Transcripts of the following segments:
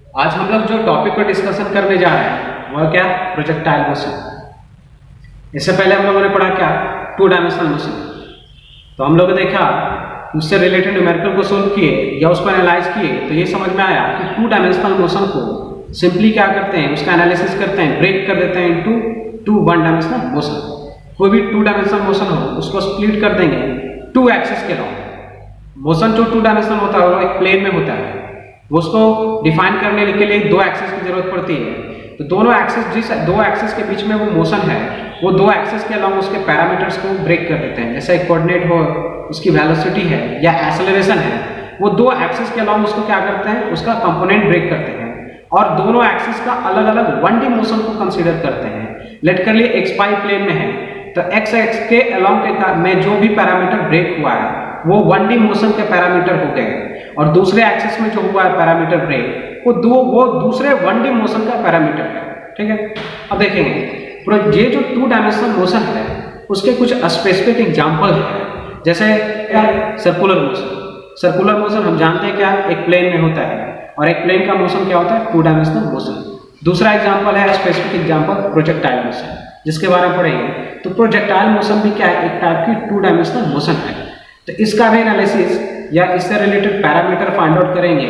आज हम लोग जो टॉपिक को डिस्कशन करने जा रहे हैं वह क्या, प्रोजेक्टाइल मोशन। इससे पहले हम लोगों ने पढ़ा क्या, टू डायमेंशनल मोशन। तो हम लोगों ने देखा उससे रिलेटेड न्यूमेरिकल को सोल्व किए या उसको एनालाइज किए, तो ये समझ में आया कि टू डायमेंशनल मोशन को सिंपली क्या करते हैं, उसका एनालिसिस करते हैं, ब्रेक कर देते हैं into two one dimensional motion. कोई भी टू डायमेंशनल मोशन हो उसको स्प्लिट कर देंगे टू एक्सिस के अलॉन्ग। मोशन जो टू डायमेंशनल होता है वो एक प्लेन में होता है, उसको डिफाइन करने के लिए दो एक्सिस की जरूरत पड़ती है। तो दोनों एक्सिस, जिस दो एक्सिस के बीच में वो मोशन है, वो दो एक्सिस के अलॉन्ग उसके पैरामीटर्स को ब्रेक कर देते हैं। जैसे एक कोऑर्डिनेट हो, उसकी वेलोसिटी है या एक्सेलरेशन है, वो दो एक्सिस के अलॉन्ग उसको क्या करते हैं, उसका कंपोनेंट ब्रेक करते हैं और दोनों एक्सिस का अलग अलग वन डी मोशन को कंसीडर करते हैं। लेट कर लिए एक्स वाई प्लेन में है, तो एक्स एक्स के अलॉन्ग में जो भी पैरामीटर ब्रेक हुआ है वो वन डी मोशन के पैरामीटर हो गए, और दूसरे एक्सिस में जो हुआ है पैरामीटर ब्रेक वो दूसरे वन डी मोशन का पैरामीटर है। ठीक है, अब देखेंगे ये जो टू डायमेंशनल मोशन है उसके कुछ स्पेसिफिक एग्जांपल है। जैसे सर्कुलर मोशन। सर्कुलर मोशन हम जानते हैं क्या, एक प्लेन में होता है, और एक प्लेन का मोशन क्या होता है, टू डायमेंशनल मोशन। दूसरा एग्जांपल है स्पेसिफिक एग्जांपल प्रोजेक्टाइल मोशन, जिसके बारे में पढ़ेंगे। तो प्रोजेक्टाइल मोशन भी क्या है, एक टाइप की टू डायमेंशनल मोशन है। तो इसका भी एनालिसिस या इससे रिलेटेड पैरामीटर फाइंड आउट करेंगे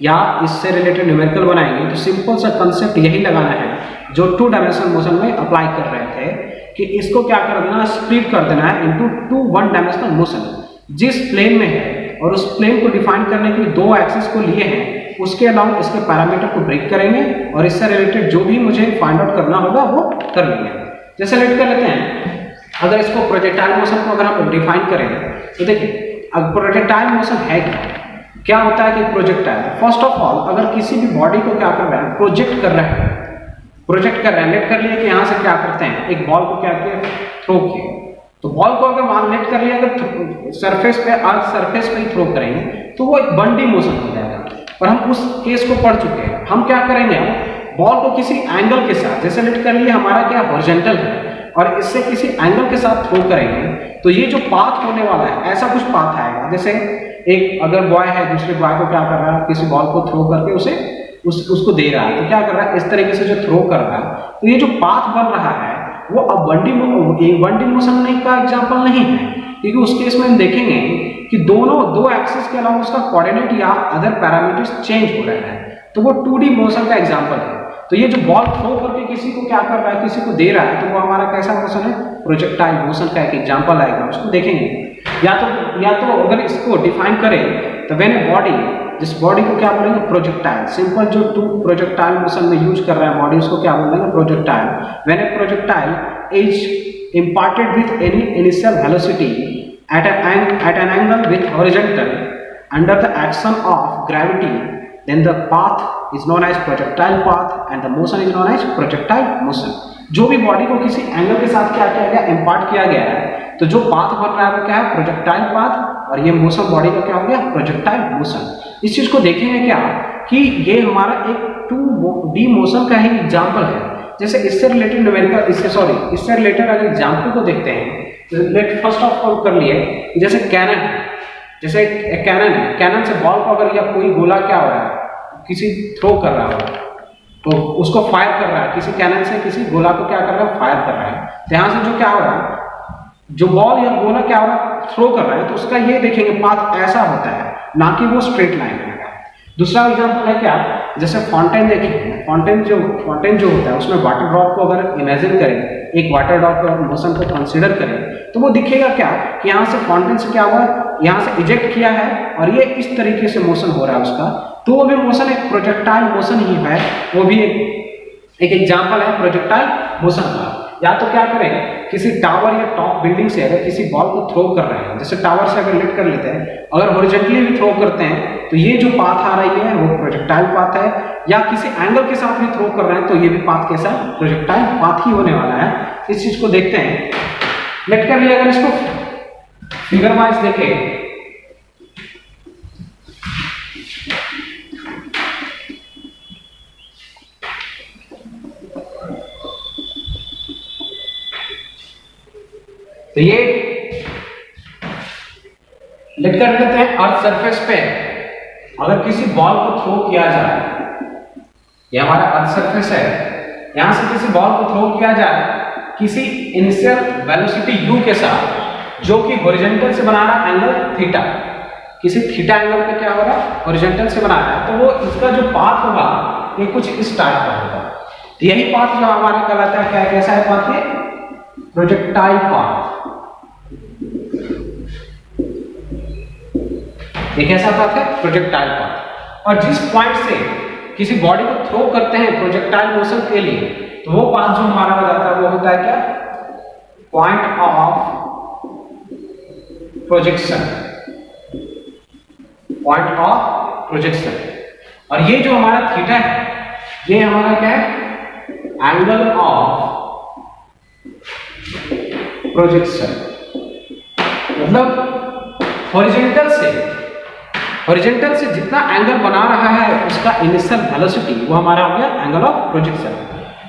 या इससे रिलेटेड न्यूमेरिकल बनाएंगे। तो सिंपल सा कंसेप्ट यही लगाना है जो टू डायमेंशनल मोशन में अप्लाई कर रहे थे, कि इसको क्या कर देना, स्प्लिट कर देना है into two one dimensional motion. जिस प्लेन में है और उस प्लेन को डिफाइन करने के लिए दो एक्सिस को लिए हैं, उसके अलॉन्ग इसके पैरामीटर को ब्रेक करेंगे और इससे रिलेटेड जो भी मुझे फाइंड आउट करना होगा वो कर लेंगे। जैसे लेट कर लेते हैं, अगर इसको प्रोजेक्टाइल मोशन को अगर हम डिफाइन करें तो देखिए अब प्रोजेक्टाइल मोशन है क्या होता है कि प्रोजेक्टाइल, फर्स्ट ऑफ ऑल अगर किसी भी बॉडी को क्या कर रहा है, प्रोजेक्ट कर रहा है, लेट कर लिया कि यहाँ से क्या करते हैं, एक बॉल को क्या किया, थ्रो किया। तो बॉल को अगर वहां लेट कर लिया, अगर सरफेस पे अर्थ सरफेस पे ही थ्रो करेंगे तो वो एक वन डी मोशन हो जाएगा। और हम उस केस को पढ़ चुके हैं। हम क्या करेंगे, बॉल को किसी एंगल के साथ, जैसे लेट कर लिया हमारा क्या हॉरिजॉन्टल है, और इससे किसी एंगल के साथ थ्रो करेंगे तो ये जो पाथ होने वाला है, ऐसा कुछ पाथ आएगा। जैसे एक अगर बॉय है, दूसरे बॉय को क्या कर रहा है, किसी बॉल को थ्रो करके उसको दे रहा है, तो क्या कर रहा है, इस तरीके से जो थ्रो कर रहा है, तो ये जो पाथ बन रहा है वो अब वन डी मोशन का एग्जाम्पल नहीं है, क्योंकि उस केस में हम देखेंगे कि दोनों दो एक्सिस के अलावा उसका कोऑर्डिनेट या अदर पैरामीटर्स चेंज हो रहा है, तो वो टू डी मोशन का एग्जाम्पल है। तो ये जो बॉल थ्रो करके किसी को क्या कर रहा है, किसी को दे रहा है, तो वो हमारा कैसा मोशन है, प्रोजेक्टाइल मोशन का एक एग्जांपल आएगा, उसको देखेंगे। या तो अगर इसको डिफाइन करें तो व्हेन ए बॉडी, जिस बॉडी को क्या बोलेंगे, प्रोजेक्टाइल। सिंपल जो टू प्रोजेक्टाइल मोशन में यूज कर रहा है बॉडी, उसको क्या बोलेंगे, projectile. When A projectile is imparted with any initial velocity at an angle with horizontal under the action of gravity, then the path is known as projectile path and the motion is known as projectile motion। जो भी body को किसी angle के साथ क्या किया गया, impart किया गया है, तो जो पाथ बन रहा है वो क्या है, प्रोजेक्टाइल पाथ, और ये मोशन बॉडी का क्या हो गया, प्रोजेक्टाइल मोशन। इस चीज को देखेंगे क्या कि ये हमारा एक टू डी मोशन का ही एग्जाम्पल है। जैसे इससे रिलेटेड न्यूमेरिकल, इससे रिलेटेड अगर एग्जाम्पल को देखते हैं, लेट फर्स्ट ऑफ ऑल कर लिए, जैसे कैनन, जैसे कैनन है, कैनन से बॉल को अगर या कोई गोला क्या हो रहा है, किसी थ्रो कर रहा हो, तो उसको फायर कर रहा है, किसी कैनन से किसी गोला को क्या कर रहा है, फायर कर रहा है। तो यहाँ से जो क्या हो रहा है, जो बॉल या गोला क्या हो रहा है, थ्रो कर रहा है, तो उसका ये देखेंगे पाथ ऐसा होता है, ना कि वो स्ट्रेट लाइन है। दूसरा एग्जांपल है क्या, जैसे फाउंटेन देखिए, फाउंटेन जो होता है उसमें वाटर ड्रॉप को अगर इमेजिन करें, एक वाटर ड्रॉप का मोशन को कंसीडर करें, तो वो दिखेगा क्या कि यहाँ से फाउंटेन से क्या हुआ, यहाँ से इजेक्ट किया है और ये इस तरीके से मोशन हो रहा है उसका, तो वो भी मोशन एक प्रोजेक्टाइल मोशन ही है, वो भी एक एग्जाम्पल है प्रोजेक्टाइल मोशन का। या तो क्या करें, किसी टावर या टॉप बिल्डिंग से अगर किसी बॉल को थ्रो कर रहे हैं, जैसे टावर से अगर लिफ्ट कर लेते हैं, अगर हॉरिजॉन्टली भी थ्रो करते हैं, तो ये जो पाथ आ रही है वो प्रोजेक्टाइल पाथ है। या किसी एंगल के साथ भी थ्रो कर रहे हैं तो ये भी पाथ कैसा है, प्रोजेक्टाइल पाथ ही होने वाला है। इस चीज को देखते हैं, लेट कर लिए, अगर इसको फिगर वाइज देखें, तो ये लेट कर लेते हैं अर्थ सरफेस पे अगर किसी बॉल को थ्रो किया जाए, ये हमारा अर्थ सरफेस है, यहां से किसी बॉल को थ्रो किया जाए किसी इनिशियल वेलोसिटी u के साथ जो कि हॉरिजॉन्टल से बना रहा एंगल थीटा, किसी थीटा एंगल पे क्या हो रहा है, हॉरिजॉन्टल से बना रहा है, तो वो इसका जो पाथ होगा ये कुछ इस टाइप का होगा। तो यही पाथ जो हमारा कहलाता है, क्या कैसा है पाथ, ये प्रोजेक्टाइल पाथ। ये कैसा पाथ है, प्रोजेक्टाइल पाथ। और जिस पॉइंट से किसी बॉडी को थ्रो करते हैं प्रोजेक्टाइल मोशन के लिए, तो वो पाथ जो हमारा हो जाता है वो होता है क्या, point of projection, point of projection. और ये जो हमारा थीटा है ये हमारा क्या है, एंगल ऑफ प्रोजेक्शन। मतलब हॉरिजॉन्टल से जितना एंगल बना रहा है उसका इनिशियल वेलोसिटी वो हमारा हो गया एंगल ऑफ प्रोजेक्शन।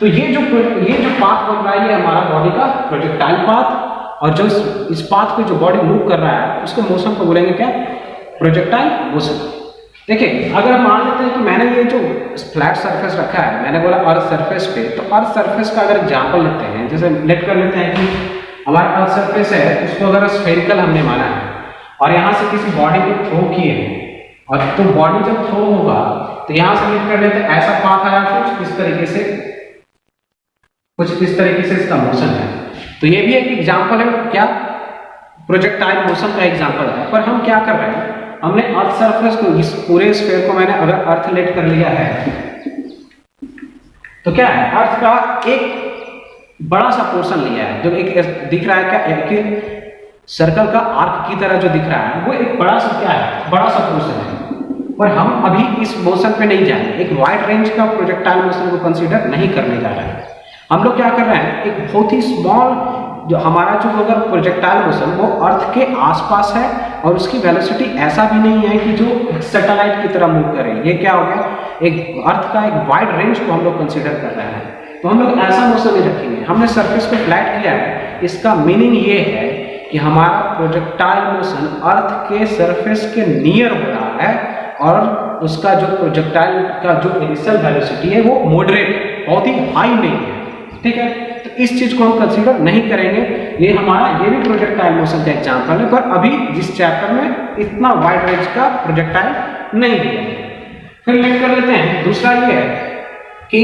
तो ये जो पाथ बन रहा है ये हमारा बॉडी का प्रोजेक्टाइल पाथ, और जो इस पाथ पे जो बॉडी मूव कर रहा है उसके मोशन को बोलेंगे क्या, प्रोजेक्टाइल मोशन। देखिए अगर मान लेते हैं कि मैंने ये जो फ्लैट सरफेस रखा है, मैंने बोला अर्थ सरफेस पे, तो अर्थ सरफेस का अगर एग्जांपल लेते हैं, जैसे लेट कर लेते हैं कि हमारा अर्थ सरफेस है, उसको अगर स्फेरिकल हमने माना है और यहाँ से किसी बॉडी को थ्रो किए हैं, और तो बॉडी जब थ्रो होगा तो यहाँ से लेट कर लेते हैं ऐसा पाथ आया कुछ इस तरीके से इसका मोशन है। तो ये भी एक एग्जांपल है क्या, प्रोजेक्टाइल मोशन का एग्जांपल है। पर हम क्या कर रहे हैं, हमने अर्थ सरफेस को, इस पूरे स्फीयर को मैंने अगर अर्थ लेट कर लिया है तो क्या है, अर्थ का एक बड़ा सा पोर्शन लिया है जो एक दिख रहा है क्या, एक सर्कल का आर्क की तरह जो दिख रहा है वो एक बड़ा सा क्या है, बड़ा सा पोर्शन है। पर हम अभी इस मोशन पे नहीं जाएंगे, एक वाइड रेंज का प्रोजेक्टाइल मोशन को कंसीडर नहीं करने जा रहे हैं। हम लोग क्या कर रहे हैं, एक बहुत ही स्मॉल जो हमारा जो अगर प्रोजेक्टाइल मोशन वो अर्थ के आसपास है और उसकी वेलोसिटी ऐसा भी नहीं है कि जो सैटेलाइट की तरह मूव करे। ये क्या हो गया, एक अर्थ का एक वाइड रेंज को हम लोग कंसीडर कर रहे हैं। तो हम लोग ऐसा मोशन नहीं रखेंगे, हमने सरफेस को फ्लैट किया है। इसका मीनिंग ये है कि हमारा प्रोजेक्टाइल मोशन अर्थ के सरफेस के नियर हो रहा है और उसका जो प्रोजेक्टाइल का जो इनिशियल वेलोसिटी है वो मॉडरेट, बहुत ही हाई नहीं है। ठीक है, तो इस चीज को हम कंसीडर नहीं करेंगे। ये भी प्रोजेक्टाइल मोशन का एग्जांपल है, पर अभी जिस चैप्टर में इतना वाइड रेंज का प्रोजेक्टाइल नहीं दिया है। फिर लेट कर लेते हैं, दूसरा ये है कि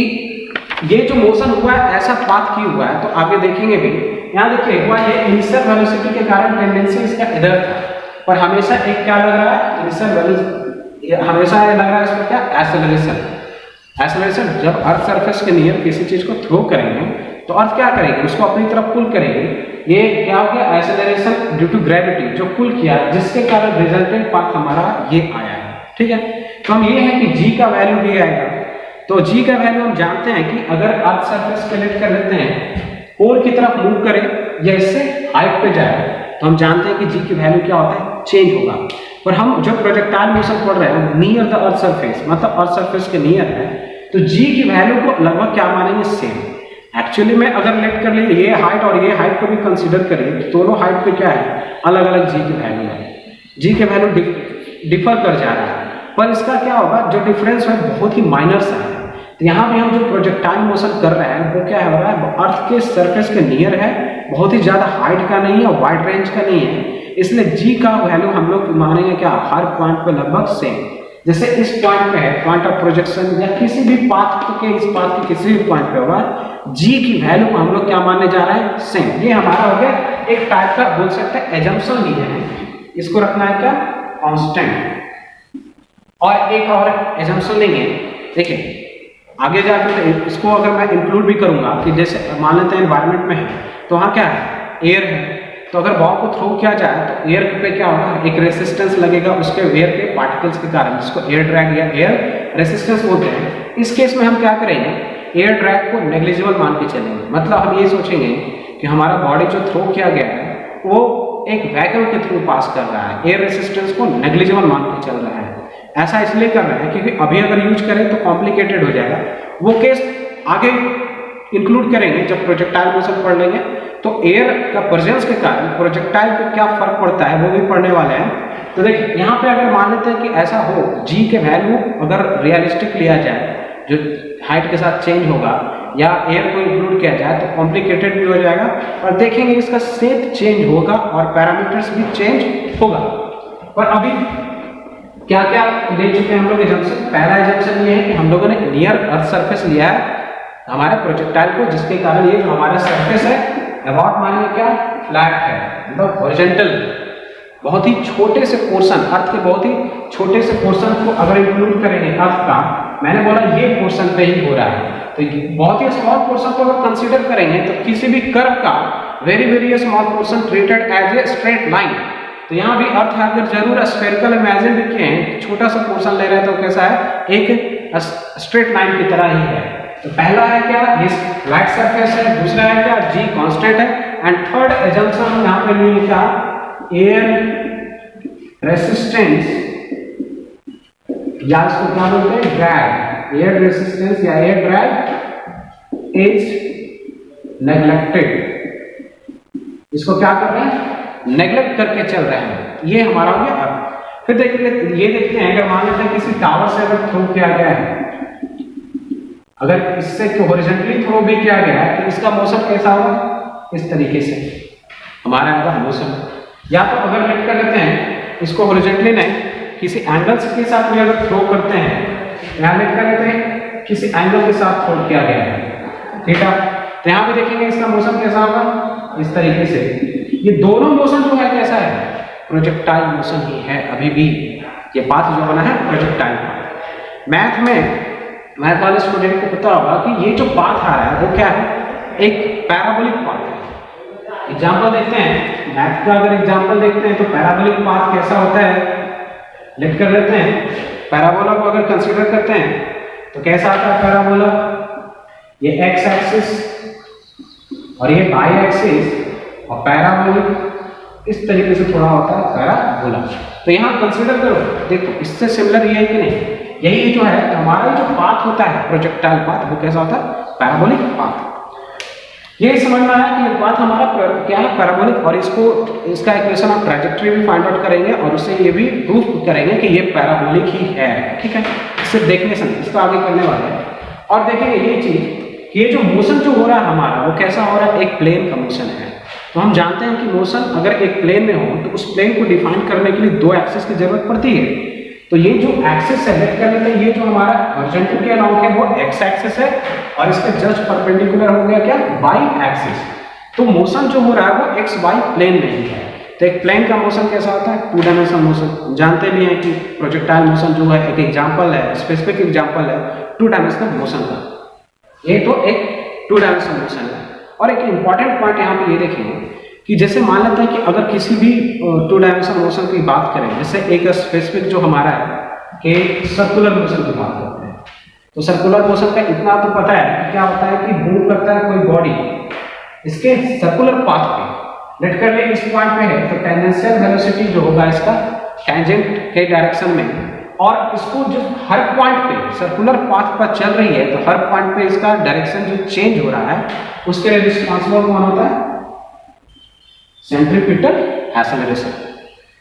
ये जो मोशन हुआ है ऐसा पाथ की हुआ है, तो आगे देखेंगे भी। यहाँ देखिए हुआ ये इनिशियल वेलोसिटी के कारण टेंडेंसी इसका इधर था, पर हमेशा एक क्या लग रहा है, इनिशियल वेलोसिटी हमेशा ये लग रहा है इसमें क्या, एक्सेलरेशन। जब अर्थ सरफेस के नियर किसी चीज को थ्रो करेंगे तो अर्थ क्या करेगी, उसको अपनी तरफ पुल करेगी। ये क्या हो गया, एक्सेलरेशन ड्यू टू ग्रेविटी, जो पुल किया जिसके कारण रिजल्टेंट पाथ हमारा ये आया है। ठीक है, तो हम ये है कि g का वैल्यू भी आएगा। तो g का वैल्यू हम जानते हैं कि अगर अर्थ सरफेस पे लेट कर लेते हैं, पोल की तरफ मूव करें या इससे हाइट पे जाए, तो हम जानते हैं कि g की वैल्यू क्या होता है, चेंज होगा। पर हम जब प्रोजेक्टाइल मोशन पढ़ रहे हैं नियर द अर्थ सरफेस, मतलब अर्थ सरफेस के नियर है, तो g की वैल्यू को लगभग क्या मानेंगे, सेम। एक्चुअली में अगर लेट कर ले ये हाइट और ये हाइट को भी कंसीडर करें तो दोनों हाइट पे क्या है, अलग अलग g की वैल्यू है। g की वैल्यू डिफर कर जा रहा है, पर इसका क्या होगा, जो डिफरेंस है बहुत ही माइनर सा है। तो यहाँ पे हम जो प्रोजेक्टाइल मोशन कर रहे हैं वो क्या हो रहा है, अर्थ के सरफेस के नियर है, बहुत ही ज्यादा हाइट का नहीं है और वाइड रेंज का नहीं है, इसलिए g का वैल्यू हम लोग मानेंगे क्या, हर पॉइंट पे लगभग सेम। जैसे इस पॉइंट पे है पॉइंट ऑफ प्रोजेक्शन, या किसी भी पाथ के इस पाथ के किसी भी पॉइंट पे होगा, g की वैल्यू को हम लोग क्या मानने जा रहे हैं, सेम। ये हमारा हो गया एक टाइप का बोल सकते हैं एजम्पशन लिए है, इसको रखना है क्या, कांस्टेंट। और एक और एजम्पशन लेंगे, देखिए आगे जाकर इसको अगर मैं इंक्लूड भी करूंगा कि जैसे मान लेते हैं एनवायरनमेंट में है तो वहाँ क्या है, एयर है, तो अगर बॉल को थ्रो किया जाए तो एयर पे क्या होगा, एक रेसिस्टेंस लगेगा उसके एयर के पार्टिकल्स के कारण, जिसको एयर ड्रैग या एयर रेसिस्टेंस बोलते हैं। इस केस में हम क्या करेंगे, एयर ड्रैग को नेग्लिजिबल मान के चलेंगे। मतलब हम ये सोचेंगे कि हमारा बॉडी जो थ्रो किया गया है वो एक वैक्यूम के थ्रू पास कर रहा है, एयर रेसिस्टेंस को नेग्लिजिबल मान के चल रहा है। ऐसा इसलिए कर रहे हैं क्योंकि अभी अगर यूज करें तो कॉम्प्लिकेटेड हो जाएगा, वो केस आगे इंक्लूड करेंगे जब प्रोजेक्टाइल मोशन पढ़ लेंगे। तो एयर का प्रेजेंस के कारण प्रोजेक्टाइल पे क्या फर्क पड़ता है वो भी पढ़ने वाले हैं। तो देखिए यहाँ पे अगर मान लेते हैं कि ऐसा हो, g के वैल्यू अगर रियलिस्टिक लिया जाए जो हाइट के साथ चेंज होगा या एयर को इंक्लूड किया जाए तो कॉम्प्लिकेटेड भी हो जाएगा, और देखेंगे इसका शेप चेंज होगा और पैरामीटर्स भी चेंज होगा। और अभी क्या क्या ले चुके हैं हम लोग एजम्पशन। पहला एजम्पशन ये है कि हम लोगों ने नियर अर्थ सरफेस लिया है हमारे प्रोजेक्टाइल को, जिसके कारण ये जो हमारा सरफेस है अबाउट मानिए क्या फ्लैट है, मतलब हॉरिजॉन्टल, बहुत ही छोटे से पोर्शन, अर्थ के बहुत ही छोटे से पोर्शन को अगर इंक्लूड करेंगे अर्थ का, मैंने बोला ये पोर्शन पे ही हो रहा है, तो बहुत ही स्मॉल पोर्शन को अगर कंसीडर करेंगे तो किसी भी कर्व का very small portion treated as a straight line. तो यहाँ भी अर्थ है, अगर जरूर स्फेरिकल इमेजिन भी किए हैं, छोटा सा पोर्शन ले रहे हैं तो कैसा है, एक स्ट्रेट लाइन की तरह ही है। तो पहला है क्या, ये फ्लैट सरफेस है, दूसरा है क्या, जी कांस्टेंट है, एंड थर्ड एजम्पशन हम यहाँ पे लिए क्या, एयर रेसिस्टेंस या इसको क्या बोलते हैं ड्रैग, एयर रेसिस्टेंस या एयर ड्रैग इज नेग्लेक्टेड। इसको क्या कर रहे हैं, नेग्लेक्ट करके चल रहे हैं, ये हमारा हो गया। फिर देखिए ये देखते हैं, अगर मान लेते हैं किसी टावर से अगर थ्रो किया गया है, अगर इससे हॉरिजॉन्टली थ्रो भी किया गया है तो इसका मोशन कैसा होगा, इस तरीके से हमारा होगा मोशन। या तो अगर लिफ्ट कर लेते हैं इसको हॉरिजॉन्टली नहीं, किसी एंगल्स के साथ भी अगर थ्रो करते हैं, यहाँ लिफ्ट कर लेते हैं किसी एंगल के साथ थ्रो किया गया है, ठीक है, तो यहाँ पे देखेंगे इसका मोशन कैसा होगा, इस तरीके से। ये दोनों मोशन जो है कैसा है, प्रोजेक्टाइल मोशन ही है अभी भी, ये पाथ जो बना है प्रोजेक्टाइल पाथ। मैथ वाले स्टूडेंट को पता होगा कि ये जो पाथ आ रहा है वो क्या है, एक पैराबोलिक पाथ है। एग्जांपल देखते हैं, मैथ का अगर एग्जांपल देखते हैं तो पैराबोलिक पाथ कैसा होता है, लिख कर लेते हैं। पैराबोला को अगर कंसीडर करते हैं तो कैसा आता है पैराबोला, ये एक्स एक्सिस और ये वाई एक्सिस, और पैराबोलिक इस तरीके से थोड़ा होता है पैराबोला। तो यहाँ कंसीडर करो, देखो इससे सिमिलर ये है कि नहीं, यही जो है हमारा जो पाथ होता है प्रोजेक्टाइल पाथ, वो कैसा होता है पैराबोलिक पाथ। ये समझ में आया कि ये पाथ हमारा क्या है पैराबोलिक, और इसका इक्वेशन हम ट्रैजेक्टरी भी फाइंड आउट करेंगे और उससे ये भी प्रूफ करेंगे कि ये पैराबोलिक ही है, ठीक है। सिर्फ देखने से इसको आगे करने वाले हैं और देखेंगे ये चीज कि ये जो मोशन जो हो रहा है हमारा वो कैसा हो रहा है, एक प्लेन का मोशन है। तो हम जानते हैं कि मोशन अगर एक प्लेन में हो तो उस प्लेन को डिफाइन करने के लिए दो एक्सिस की जरूरत पड़ती है। तो ये जो एक्सिस सेलेक्ट कर लेते हैं, ये जो हमारा हॉरिजॉन्टल के अलाउंग है वो एक्स एक्सिस है और इसके जस्ट परपेंडिकुलर हो गया क्या, वाई एक्सिस। तो मोशन जो हो रहा है वो एक्स वाई प्लेन में ही है। तो एक प्लेन का मोशन कैसा होता है, टू डायमेंशनल मोशन। जानते भी हैं कि प्रोजेक्टाइल मोशन जो है एक एग्जांपल है, स्पेसिफिक एग्जांपल है टू डायमेंशनल मोशन का। ये तो एक टू डायमेंशनल मोशन है। और एक इंपॉर्टेंट पॉइंट यहाँ पे ये देखेंगे कि जैसे मान लेते हैं कि अगर किसी भी टू डायमेंशनल मोशन की बात करें, जैसे एक स्पेसिफिक जो हमारा है कि सर्कुलर मोशन की बात करते हैं, तो सर्कुलर मोशन का इतना तो पता है कि क्या होता है कि मूव करता है कोई बॉडी इसके सर्कुलर पाथ पे, लेट कर ले इस पॉइंट पे है, तो टेंजेंशियल वेलोसिटी जो होगा इसका टेंजेंट के डायरेक्शन में, और इसको जो हर पॉइंट पे सर्कुलर पाथ पर चल रही है तो हर पॉइंट पे इसका डायरेक्शन जो चेंज हो रहा है उसके लिए रिस्पांसिबल कौन होता है, सेंट्रीपिटल एक्सेलरेशन।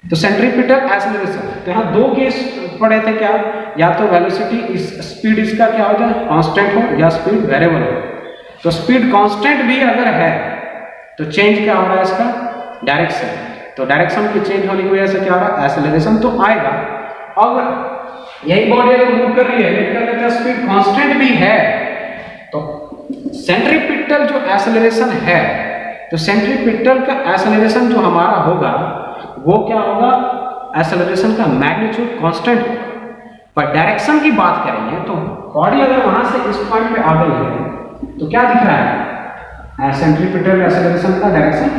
तो सेंट्रीपिटल एक्सेलरेशन, तो यहाँ दो केस पढ़े थे क्या, या तो वेलोसिटी स्पीड इसका क्या होता है कांस्टेंट हो या स्पीड वेरिएबल हो। तो स्पीड कांस्टेंट भी अगर है तो चेंज क्या हो रहा है इसका डायरेक्शन, तो डायरेक्शन के चेंज होने की वजह से क्या हो रहा है एक्सेलरेशन तो आएगा। अब यही बॉडी अगर मूव कर रही है, लेट कर लेते हैं स्पीड कांस्टेंट भी है, तो सेंट्रीपिटल जो एक्सेलरेशन है, तो सेंट्रीपिटल का एक्सेलरेशन जो हमारा होगा वो क्या होगा, एक्सेलरेशन का मैग्नीट्यूड कांस्टेंट होगा। पर डायरेक्शन की बात करेंगे तो बॉडी अगर वहां से इस पॉइंट पे आ गई है तो क्या दिख रहा है, सेंट्रीपिटल एक्सेलरेशन का डायरेक्शन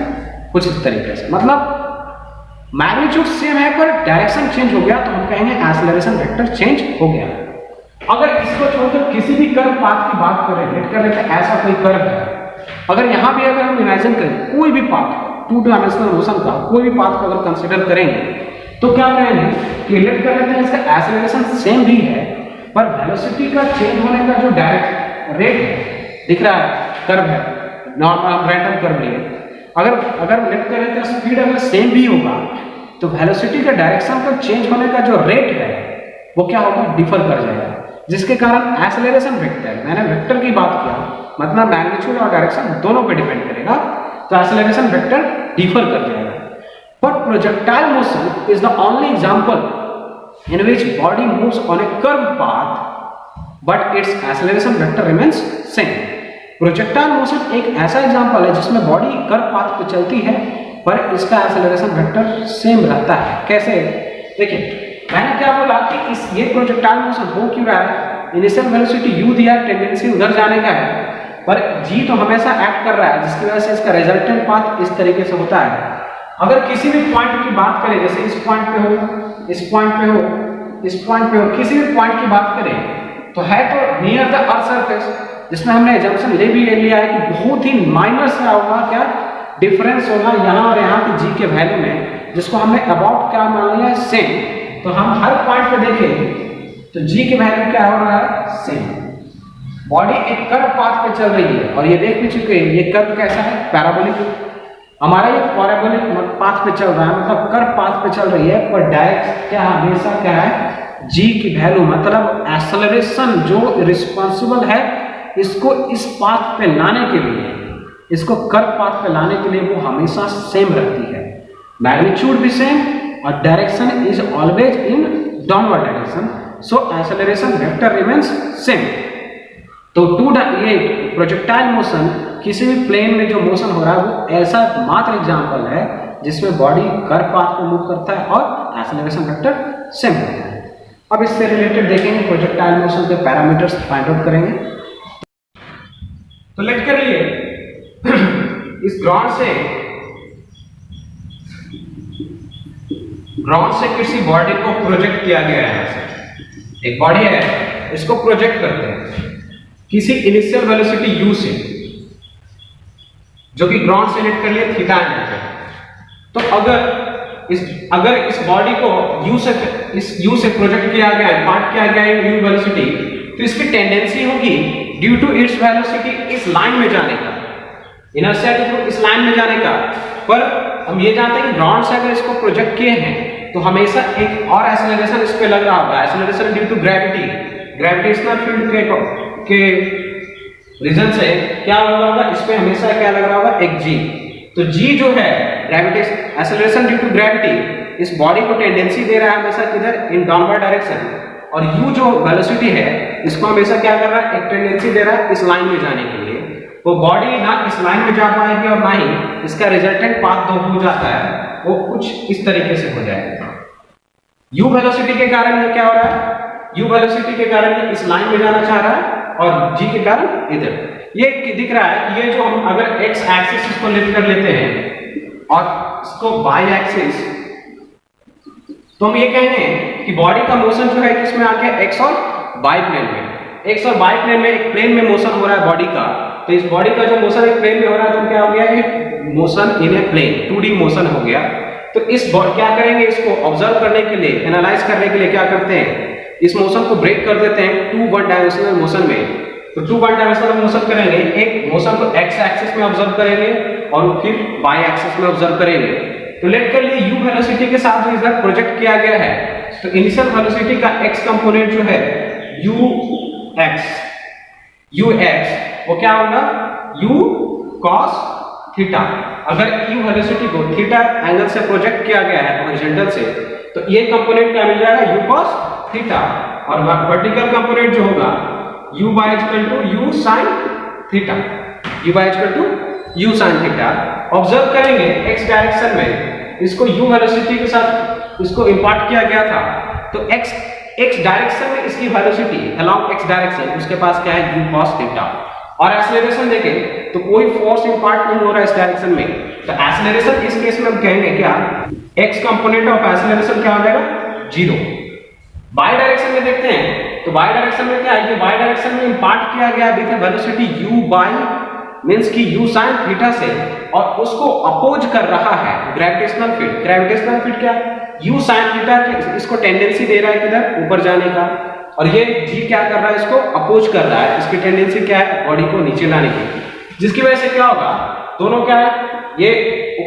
कुछ इस तरीके से, मतलब मैग्नीट्यूड सेम है पर डायरेक्शन चेंज हो गया, तो हम कहेंगे एक्सेलरेशन वेक्टर चेंज हो गया। अगर इसको छोड़कर किसी भी कर्व पाथ की बात करें, लेट कर लेते हैं ऐसा कोई कर्व है, अगर यहाँ भी अगर हम इमेजिन करें कोई भी पाथ टू डायमेंशनल मोशन का कोई भी पाथ को अगर कंसीडर करेंगे तो क्या कहेंगे कि लेट कर लेते हैं इसका एक्सेलरेशन सेम भी है पर वेलोसिटी का चेंज होने का जो डायरेक्ट रेट है दिख रहा है, कर्व है, नॉर्मल हम रैंडम कर्व लिए, अगर लेट कर लेते हैं स्पीड अगर सेम भी होगा तो वेलोसिटी का डायरेक्शन का चेंज होने का जो रेट है वो क्या होगा, डिफर कर जाएगा। जिसके कारण एक्सेलरेशन वेक्टर, मैंने वेक्टर की बात किया, मतलब मैग्नीट्यूड और डायरेक्शन दोनों पे डिपेंड करेगा, तो एक्सेलरेशन वेक्टर डिफर कर जाएगा। But projectile motion is the only example in which body moves on A curve path but it's acceleration vector remains same. Projectile motion एक ऐसा एग्जांपल है जिसमें बॉडी कर्व पाथ पे चलती है पर इसका एक्सेलरेशन वेक्टर सेम रहता है। कैसे? देखिए मैंने क्या बोला कि ये प्रोजेक्टाइल मोशन हो क्यों रहा है, इनिशियल वेलोसिटी u दिया, टेंडेंसी उधर जाने का है, पर g तो हमेशा एक्ट कर रहा है, जिसकी वजह से इसका रिजल्टेंट पाथ इस तरीके से होता है। अगर किसी भी पॉइंट की बात करें, जैसे इस पॉइंट पे हो, इस पॉइंट पे हो, इस पॉइंट पे हो, किसी भी पॉइंट की बात करें तो है तो नियर द अर्थ सरफेस, जिसमें हमने एजम्पशन ले भी लिया है कि बहुत ही माइनर सा होगा, क्या डिफरेंस होगा यहाँ और यहाँ की g के वैल्यू में, जिसको हमने अबाउट क्या मान लिया है, सेम। तो हम हर पॉइंट पे देखें तो g की वैल्यू क्या हो रहा है, सेम। बॉडी एक कर्व पाथ पे चल रही है और ये देख भी चुके हैं, ये कर्व कैसा है, पैराबोलिक। हमारा ये पैराबोलिक पाथ पे चल रहा है, मतलब कर्व पाथ पे चल रही है, पर डायरेक्ट क्या हमेशा क्या है, g की वैल्यू, मतलब एक्सेलरेशन जो रिस्पॉन्सिबल है इसको इस पाथ पे लाने के लिए, इसको कर्व पाथ पे लाने के लिए वो हमेशा सेम रहती है। मैग्नीट्यूड भी सेम और direction is always in downward direction, so acceleration vector remains same. तो ये प्रोजेक्टाइल मोशन, किसी भी प्लेन में जो मोशन हो रहा है वो ऐसा मात्र एग्जांपल है जिसमें बॉडी कर्व पाथ पे मूव करता है और एक्सेलरेशन वेक्टर सेम होता है। अब इससे रिलेटेड देखेंगे, प्रोजेक्टाइल मोशन के पैरामीटर्स फाइंड आउट करेंगे। तो लेट कर लिए इस ग्राउंड से किसी बॉडी को प्रोजेक्ट किया गया है। एक बॉडी है, इसको प्रोजेक्ट करते हैं किसी इनिशियल वेलोसिटी u से, जो कि ग्राउंड से लेट कर लिए थीटा एंगल पे। तो अगर इस बॉडी को u से प्रोजेक्ट किया गया है, पार्ट किया गया है u वेलोसिटी, तो इसकी टेंडेंसी होगी ड्यू टू इट्स वेलोसिटी इस लाइन में जाने का, इनर्शिया के थ्रू इस लाइन में जाने का। पर हम ये जानते हैं कि ग्राउंड से अगर इसको प्रोजेक्ट किए हैं तो हमेशा एक और एक्सेलरेशन इस पे लग रहा होगा, acceleration due to gravity, gravitational field के रीजन से क्या लग रहा होगा, इस पे हमेशा क्या लग रहा होगा, एक g। तो g जो है gravitation, acceleration due to gravity, इस बॉडी को टेंडेंसी दे रहा है हमेशा किधर, इन डाउनवर्ड डायरेक्शन, और u जो वेलोसिटी है इसको हमेशा क्या कर रहा है, एक टेंडेंसी दे रहा है इस लाइन में जाने के लिए। वो बॉडी ना इस लाइन में जा पाएगी और ना ही इसका रिजल्टेंट पाथ दो हो जाता है, वो कुछ इस तरीके से हो जाएगा। u वेलोसिटी के कारण ये क्या हो रहा है, u वेलोसिटी के कारण ये इस लाइन में जाना चाह रहा है और g के कारण इधर। ये दिख रहा है, ये जो हम अगर x एक्सिस इसको लिफ्ट कर लेते हैं और इसको y एक्सिस, तो हम ये कहेंगे कि बॉडी का मोशन जो है किसमें आ गया, x और y प्लेन में। x और y प्लेन में एक प्लेन में मोशन हो रहा है बॉडी का, तो इस बॉडी का जो मोशन एक प्लेन में हो रहा है तो क्या हो गया, एक motion in a plane, 2D motion हो गया। तो इस क्या करेंगे, इसको ऑब्जर्व करने के लिए, एनालाइज करने के लिए क्या करते हैं, इस मोशन को ब्रेक कर देते हैं 2 वन डायमेंशनल मोशन में। तो 2 वन डायमेंशनल मोशन करेंगे, एक मोशन को x एक्सिस में ऑब्जर्व करेंगे और फिर y एक्सिस में ऑब्जर्व करेंगे। तो लेट कर लिए u वेलोसिटी के साथ जो इधर प्रोजेक्ट किया गया है, तो इनिशियल वेलोसिटी का x कंपोनेंट जो है ux, वो क्या होगा, u cos थीटा। अगर u वेलोसिटी को थीटा एंगल से प्रोजेक्ट किया गया है हॉरिजॉन्टल से, तो ये कंपोनेंट क्या मिल जाएगा, u cos थीटा, और वर्टिकल कंपोनेंट जो होगा u by u sin theta, u by u sin theta. Observe करेंगे x डायरेक्शन में, इसको u वेलोसिटी के साथ इसको इंपार्ट किया गया था, तो x डायरेक्शन में इसकी वेलोसिटी अलोंग x डायरेक्शन, उसके पास क्या है, u cos थीटा। और एक्सेलरेशन देखें तो कोई फोर्स इंपार्ट नहीं हो रहा है इस डायरेक्शन में, तो एक्सेलरेशन इस केस में हम कहेंगे क्या, x कंपोनेंट ऑफ एक्सेलरेशन क्या हो जाएगा, 0। बाय डायरेक्शन में देखते हैं, तो बाय डायरेक्शन में क्या है, ये बाय डायरेक्शन में इंपार्ट किया गया with velocity u by means की u sin थीटा से, और उसको अपोज कर रहा है ग्रेविटेशनल फील्ड। ग्रेविटेशनल फील्ड क्या, u sin थीटा, इसको टेंडेंसी दे रहा है किधर, ऊपर जाने का, और ये g क्या कर रहा है, इसको अपोज कर रहा है, इसकी टेंडेंसी क्या है, बॉडी को नीचे लाने की, जिसकी वजह से क्या होगा, दोनों क्या है, ये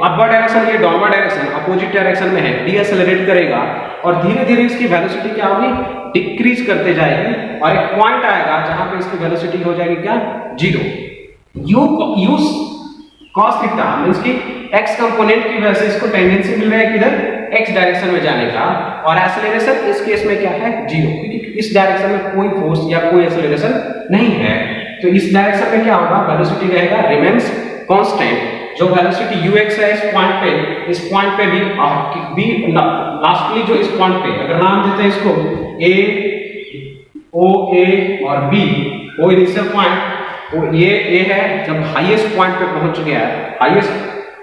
अपवर्ड डायरेक्शन, ये डाउनवर्ड डायरेक्शन अपोजिट डायरेक्शन में है, डीएसेलरेट करेगा और धीरे धीरे इसकी वेलोसिटी क्या होगी, डिक्रीज करते जाएगी और एक पॉइंट आएगा जहां पे इसकी वेलोसिटी हो जाएगी क्या, 0। यू cos थीटा मींस कि x कंपोनेंट की वजह से इसको टेंडेंसी मिल रहा है किधर, x डायरेक्शन में जाने का, और एक्सेलरेशन इस केस में क्या है, 0, क्योंकि इस डायरेक्शन में कोई फोर्स या कोई एक्सेलरेशन नहीं है। तो इस डायरेक्शन में क्या होगा, वेलोसिटी रहेगा रिमेन्स कांस्टेंट। जो वेलोसिटी ux है इस पॉइंट पे भी लास्टली जो इस पॉइंट पे अगर नाम देते हैं इसको a o a और b, o इनिशियल पॉइंट, तो ये a है जब हाईएस्ट पॉइंट पे पहुंच गया है, हाईएस्ट,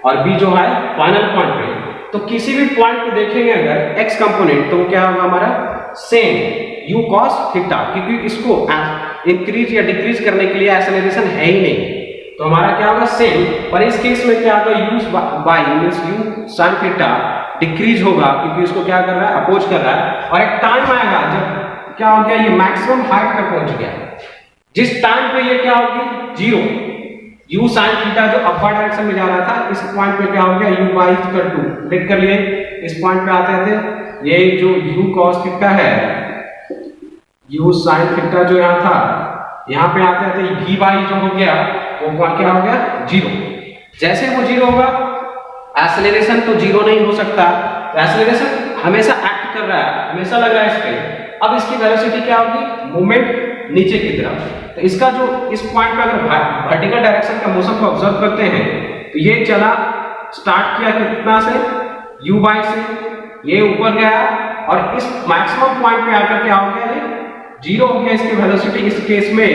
और b जो है फाइनल पॉइंट पे। तो किसी भी पॉइंट पे देखेंगे अगर x कंपोनेंट, तो क्या होगा हमारा सेम u cos थीटा, क्योंकि इसको इंक्रीज या डिक्रीज करने के लिए एक्सेलरेशन है ही नहीं, तो हमारा क्या होगा सेम। पर इस केस में क्या होगा, u by means u sin theta decrease होगा, क्योंकि इसको क्या कर रहा है, अपोज कर रहा है, और एक टाइम आएगा जब क्या हो गया, ये मैक्सिमम हाइट पे पहुंच गया, जिस टाइम पे ये क्या होगी, 0, u sin थीटा जो अपवर्ड डायरेक्शन में जा रहा था, इस पॉइंट पे क्या हो गया, u बाई 2 लिख कर लिए। इस पॉइंट पे आते थे, ये जो u cos थीटा है, u sin थीटा जो यहाँ था, यहाँ पे आते थे v बाई जो हो गया वो क्या हो गया, 0। जैसे वो 0 होगा, एक्सेलरेशन तो 0 नहीं हो सकता, तो एक्सेलरेशन हमेशा एक्ट कर रहा है, हमेशा लग रहा है इस पे। अब इसकी वेलोसिटी क्या होगी, मूवमेंट नीचे की तरफ। तो इसका जो इस पॉइंट पे अगर वर्टिकल डायरेक्शन का मोशन को ऑब्जर्व करते हैं, तो ये चला, स्टार्ट किया कितना से, u बाई से, ये ऊपर गया और इस मैक्सिमम पॉइंट पे आकर क्या हो गया, ये 0 हो गया इसकी वेलोसिटी इस केस में,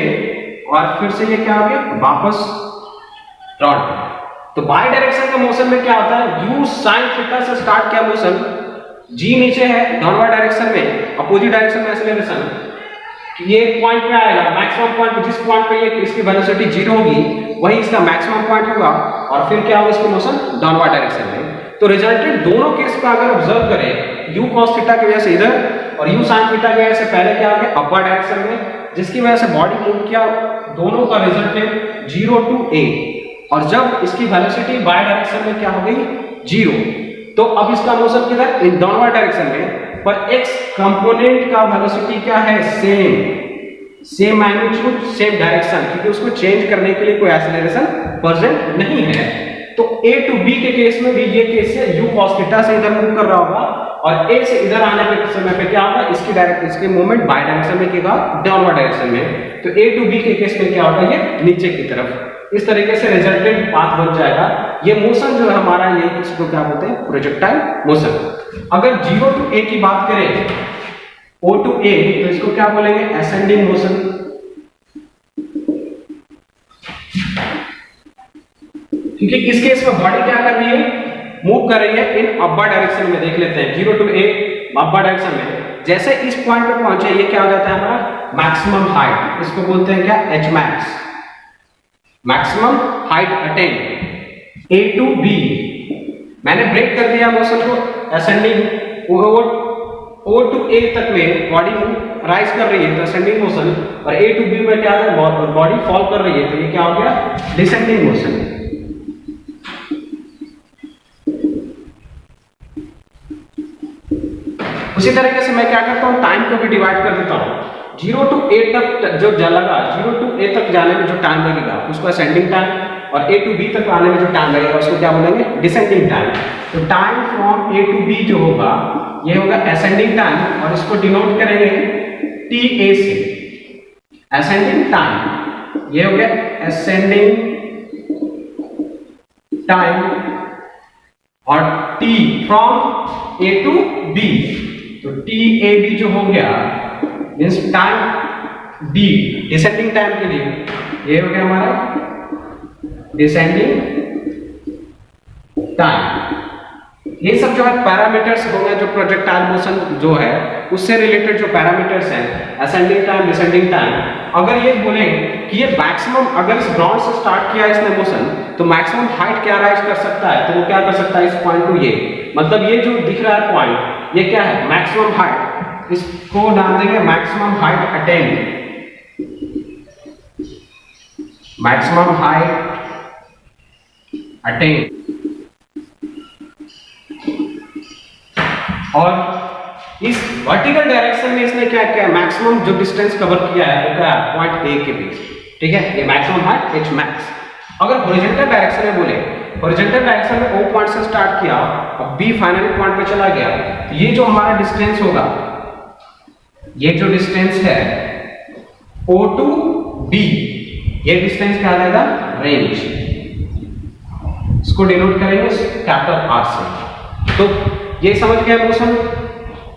और फिर से ये क्या हो गया, वापस डॉट। तो बाई डायरेक्शन का मोशन में क्या होता है, u sin थीटा से स्टार्ट किया मोशन, g नीचे है डाउनवर्ड डायरेक्शन में, अपोजिट डायरेक्शन में एक्सेलरेशन, ये पॉइंट पे आएगा, मैक्सिमम पॉइंट पे, जिस पॉइंट पे ये इसकी वेलोसिटी 0 होगी वही इसका मैक्सिमम पॉइंट होगा, और फिर क्या होगा इसका मोशन डाउनवर्ड डायरेक्शन में। तो रिजल्टेंट दोनों केस का अगर ऑब्जर्व करें, u cos थीटा की वजह से इधर और u sin थीटा की वजह से पहले क्या हो गया, अपवर्ड डायरेक्शन में, जिसकी वजह से बॉडी मूव किया, दोनों का रिजल्टेंट 0 to a, और जब इसकी वेलोसिटी बाय डायरेक्शन में क्या हो गई, 0, तो अब इसका मोशन किधर, इन डाउनवर्ड डायरेक्शन में, पर x कंपोनेंट का वेलोसिटी क्या है, सेम मैग्नीट्यूड सेम डायरेक्शन, क्योंकि उसको चेंज करने के लिए कोई एक्सेलरेशन प्रेजेंट नहीं है। तो a to b के केस में भी ये केस है, u cos थीटा से इधर मूव कर रहा होगा, और a से इधर आने के समय पे क्या होगा, इसकी मूवमेंट बाय डायरेक्शन में किया, डाउनवर्ड डायरेक्शन में। तो a to b के केस में क्या होगा, ये नीचे की तरफ। इस तरीके से रिजल्टेंट पाथ बन जाएगा। ये मोशन जो है हमारा, ये इसको क्या बोलते हैं, प्रोजेक्टाइल मोशन। अगर 0 to a की बात करें, o to a, तो इसको क्या बोलेंगे, असेंडिंग मोशन। क्योंकि इस केस में बॉडी क्या कर रही है, मूव कर रही है इन अपवर्ड डायरेक्शन में। देख लेते हैं 0 to a अपवर्ड डायरेक्शन में, जैसे इस पॉइंट पे पहुंचे, ये क्या हो जाता है हमारा मैक्सिमम हाइट, इसको बोलते हैं क्या, h max, maximum height attain. a to b, मैंने ब्रेक कर दिया मोशन को, असेंडिंग o to a तक में बॉडी मूव राइज कर रही है, तो असेंडिंग मोशन, और a to b में क्या है, बॉडी फॉल कर रही है, तो ये क्या हो गया, डिसेंडिंग मोशन। उसी तरीके से मैं क्या करता हूं, टाइम को भी डिवाइड कर देता हूं। 0 to a तक जो लगा, 0 to a तक जाने में जो टाइम लगेगा उसको असेंडिंग टाइम, और a to b तक आने में जो टाइम लगेगा उसको क्या बोलेंगे, डिसेंडिंग टाइम। तो time from a to b जो होगा, ये होगा असेंडिंग टाइम, और इसको डिनोट करेंगे ta से, असेंडिंग टाइम। ये हो गया असेंडिंग टाइम, और t from a to b, तो tab जो हो गया means time d, descending time के लिए, ये हो गया हमारा डिसेंडिंग टाइम। ये सब जो है पैरामीटर्स हो गए, जो प्रोजेक्टाइल मोशन जो है उससे रिलेटेड जो पैरामीटर्स हैं, असेंडिंग टाइम, डिसेंडिंग टाइम। अगर ये बोलें कि ये मैक्सिमम, अगर इस ग्राउंड से स्टार्ट किया इसने मोशन, तो मैक्सिमम हाइट क्या राइज कर सकता है, तो वो क्या कर सकता है, इस पॉइंट टू ये, मतलब ये जो दिख रहा है पॉइंट, ये क्या है, मैक्सिमम हाइट, इसको नाम देंगे maximum height attain, maximum height attain. और इस वर्टिकल डायरेक्शन में इसने क्या किया, मैक्सिमम जो डिस्टेंस कवर किया है वो क्या है, पॉइंट ए के बीच, ठीक है, ये मैक्सिमम है एच मैक्स। अगर हॉरिजॉन्टल डायरेक्शन में बोले, हॉरिजॉन्टल डायरेक्शन में ओ पॉइंट से स्टार्ट किया और बी फाइनल पॉइंट पे चला गया, तो ये जो हमारा डिस्टेंस होगा, ये जो डिस्टेंस है O टू B, ये डिस्टेंस क्या रहेगा, रेंज, इसको डिनोट करेंगे कैपिटल R से। तो ये समझ गया motion,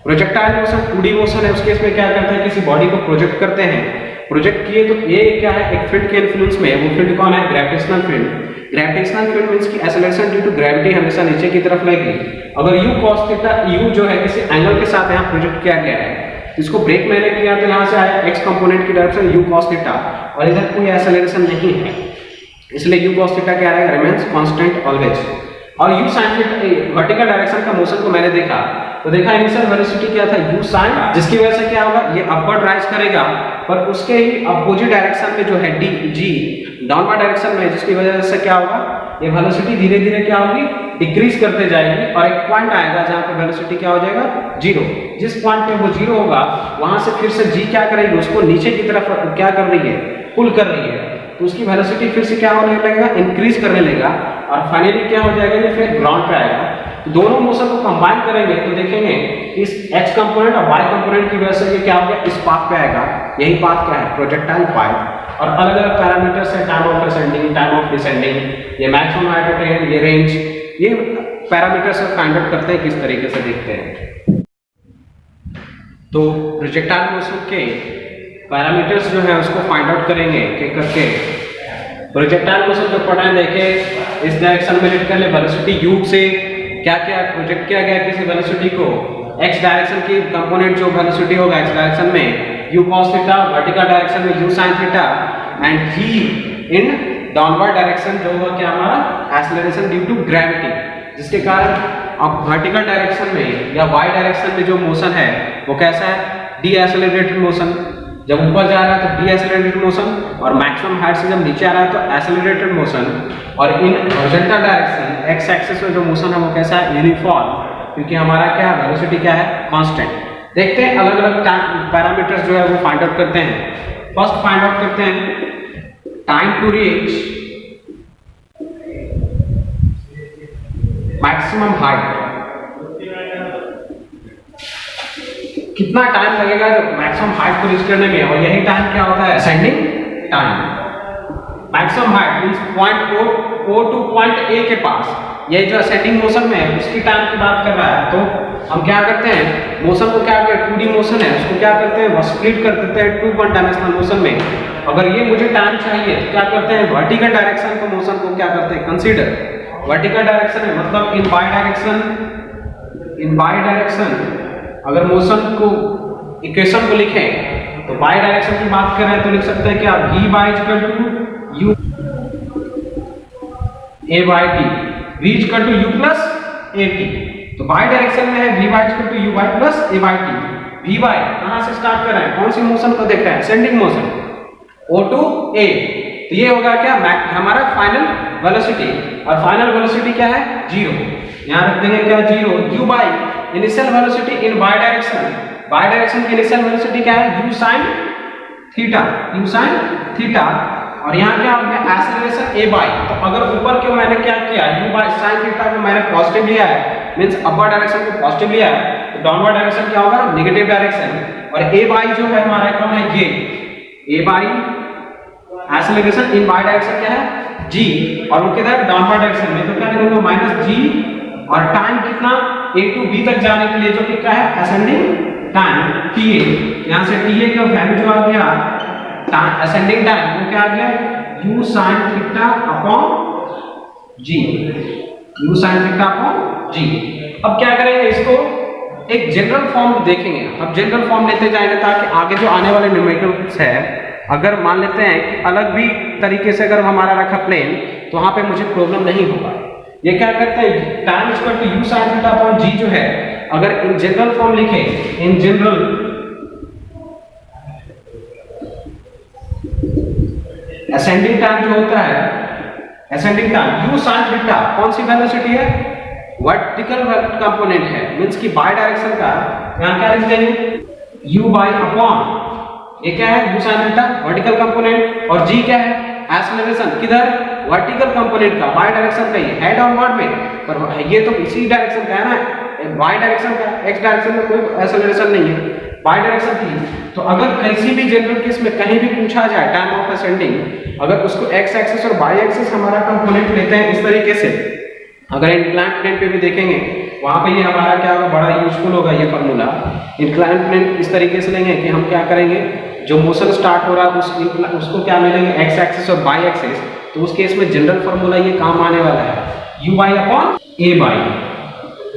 projectile motion 2D motion है, उसके इसमें क्या करते हैं, किसी बॉडी को प्रोजेक्ट करते हैं, प्रोजेक्ट किए तो ये क्या है, एक फील्ड के इन्फ्लुएंस में, वो फील्ड कौन है, gravitational field. Gravitational field means की एक्सेलरेशन ड्यू टू ग्रेविटी हमेशा नीचे की तरफ लगेगी। अगर u cos थीटा, u जो है किसी एंगल के साथ यहाँ प्रोजेक्ट किया गया है, इसको ब्रेक मैंने किया तो यहाँ से आया x कंपोनेंट की डायरेक्शन u cos थीटा, और इधर कोई एक्सेलरेशन नहीं है, इसलिए u cos थीटा क्या रहेगा, रिमेंस कांस्टेंट ऑलवेज। और u sin theta vertical direction का मोशन को मैंने देखा, तो देखा इनिशियल वेलोसिटी क्या था, u sin, जिसकी वजह से क्या होगा, ये अपवर्ड राइज करेगा, पर उसके ही अपोजिट डायरेक्शन में जो है d g डाउनवर्ड डायरेक्शन में, जिसकी वजह से क्या होगा, ये वेलोसिटी धीरे धीरे क्या होगी, डिक्रीज करते जाएगी, और एक पॉइंट आएगा जहां पे वेलोसिटी क्या हो जाएगा, जीरो। जिस पॉइंट पे वो जीरो होगा, वहां से फिर से g क्या करेगी, उसको नीचे की तरफ क्या कर रही है, पुल कर रही है, तो उसकी वेलोसिटी फिर से क्या होने लगेगा, इंक्रीज करने लगेगा, और फाइनली क्या हो जाएगा, ये फिर ग्राउंड पे आएगा। तो दोनों मोशन को कंबाइन करेंगे तो देखेंगे इस x कंपोनेंट और y कंपोनेंट की वजह से ये क्या हो गया, इस पाथ पे आएगा। यही पाथ क्या है, प्रोजेक्टाइल पाथ। और अलग अलग पैरामीटर्स है, time of ascending, time of descending, ये मैक्सिमम हाइट ऑफ एंड, ये रेंज, ये पैरामीटर्स से फाइंड आउट करते हैं, किस तरीके से देखते हैं। तो प्रोजेक्टाइल मोशन के पैरामीटर्स जो है उसको फाइंड आउट करेंगे कि करके। प्रोजेक्टाइल मोशन जो पढ़ा है देखे, इस डायरेक्शन में लिख कर ले, वेलोसिटी u से क्या क्या प्रोजेक्ट किया गया किसी वेलोसिटी को, x डायरेक्शन की कंपोनेंट जो वेलोसिटी होगा x डायरेक्शन में u cos theta, vertical direction में u sin theta, and v in downward direction जो होगा क्या हमारा, एक्सेलरेशन ड्यू टू ग्रेविटी, जिसके कारण अब वर्टिकल डायरेक्शन में या y डायरेक्शन में जो मोशन है वो कैसा है, डी एक्सेलरेटेड मोशन। जब ऊपर जा रहा है तो डी एक्सेलरेटेड मोशन, और मैक्सिमम हाइट से जब नीचे आ रहा है तो एक्सेलरेटेड मोशन। और in horizontal direction x axis में जो मोशन है वो कैसा है, यूनिफॉर्म, क्योंकि हमारा क्या वेलोसिटी क्या है, कांस्टेंट। देखते हैं अलग अलग पैरामीटर्स जो है वो फाइंड आउट करते हैं। फर्स्ट फाइंड आउट करते हैं time to reach maximum height, कितना टाइम लगेगा जो मैक्सिमम हाइट को रीच करने में, और यही टाइम क्या होता है, ascending time. Maximum height means point O two point A के पास, ये जो असेंडिंग मोशन में है उसकी टाइम की बात कर रहा है। तो हम क्या करते हैं, मोशन को क्या करते हैं, 2D मोशन है उसको क्या करते हैं, स्प्लिट कर देते हैं 2 1 डायमेंशनल मोशन में। अगर ये मुझे टाइम चाहिए तो क्या करते हैं, वर्टिकल डायरेक्शन को मोशन को क्या करते हैं, कंसीडर वर्टिकल डायरेक्शन में, मतलब इन बाय डायरेक्शन अगर मोशन को इक्वेशन को लिखें तो बाय डायरेक्शन की बात कर रहे हैं तो लिख सकते हैं क्या, v by equal to u a by t, v equal to u plus a t। तो बाय डायरेक्शन में है v by equal to u by plus a by t। v by कहां से स्टार्ट कर रहे हैं, कौन सी मोशन को देख रहे हैं, ascending motion o to a, तो ये होगा क्या, हमारा फाइनल वेलोसिटी, और फाइनल वेलोसिटी क्या है, 0। यहां रख देंगे क्या, 0। u by initial velocity in by direction की इनिशियल वेलोसिटी क्या है, u sin थीटा, और यहाँ क्या हो गया, एक्सेलरेशन a बाय। तो अगर ऊपर क्यों मैंने क्या किया, u बाय sin थीटा को मैंने पॉजिटिव लिया है, मींस अपर डायरेक्शन को पॉजिटिव लिया है, तो डाउनवर्ड डायरेक्शन क्या होगा, नेगेटिव डायरेक्शन। और a बाय जो है हमारा कौन है, ये a bye acceleration in by direction क्या है, g, और वो किधर, डाउनवर्ड डायरेक्शन में, तो क्या करेंगे माइनस g, और टाइम कितना, a टू b तक जाने के लिए जो कि क्या है, असेंडिंग टाइम ta, यहां से ta का वैल्यू जो आ गया, असेंडिंग टाइम वो क्या आ गया, u sin theta upon g, u sin theta upon g। अब क्या करेंगे, इसको एक जनरल फॉर्म देखेंगे। अब जनरल फॉर्म लेते जाएंगे ताकि आगे जो आने वाले न्यूमेरिकल्स है, अगर मान लेते हैं कि अलग भी तरीके से अगर हमारा रखा प्लेन, तो वहां पे मुझे प्रॉब्लम नहीं होगा। ये क्या करते हैं, time equal to u sin theta upon g जो है, अगर इन जनरल फॉर्म लिखे, इन जनरल असेंडिंग टाइम जो होता है, ascending time u sin theta कौन सी वेलोसिटी है, वर्टिकल कंपोनेंट है, मीन्स कि बाय डायरेक्शन का यहाँ क्या लिख देंगे, u बाई अपॉन, ये क्या है u sin theta vertical component, और g क्या है एक्सेलरेशन, किधर वर्टिकल कंपोनेंट का, बाय डायरेक्शन का, ये है डाउनवर्ड में, पर ये तो इसी डायरेक्शन का है ना, बाय डायरेक्शन का, x डायरेक्शन में कोई एक्सेलरेशन नहीं है, बाय डायरेक्शन की। तो अगर किसी भी जनरल केस में कहीं भी पूछा जाए टाइम ऑफ असेंडिंग, अगर उसको x एक्सिस और y एक्सिस हमारा कंपोनेंट लेते हैं इस तरीके से, अगर इंक्लाइंड प्लेन पे भी देखेंगे वहां पे ये हमारा क्या होगा, बड़ा यूजफुल होगा ये फार्मूला। इंक्लाइंड प्लेन इस तरीके से लेंगे कि हम क्या करेंगे, जो मोशन स्टार्ट हो रहा है उसको क्या मिलेंगे x एक्सिस और y एक्सिस, तो उस केस में जनरल फार्मूला ये काम आने वाला है, u by upon a by,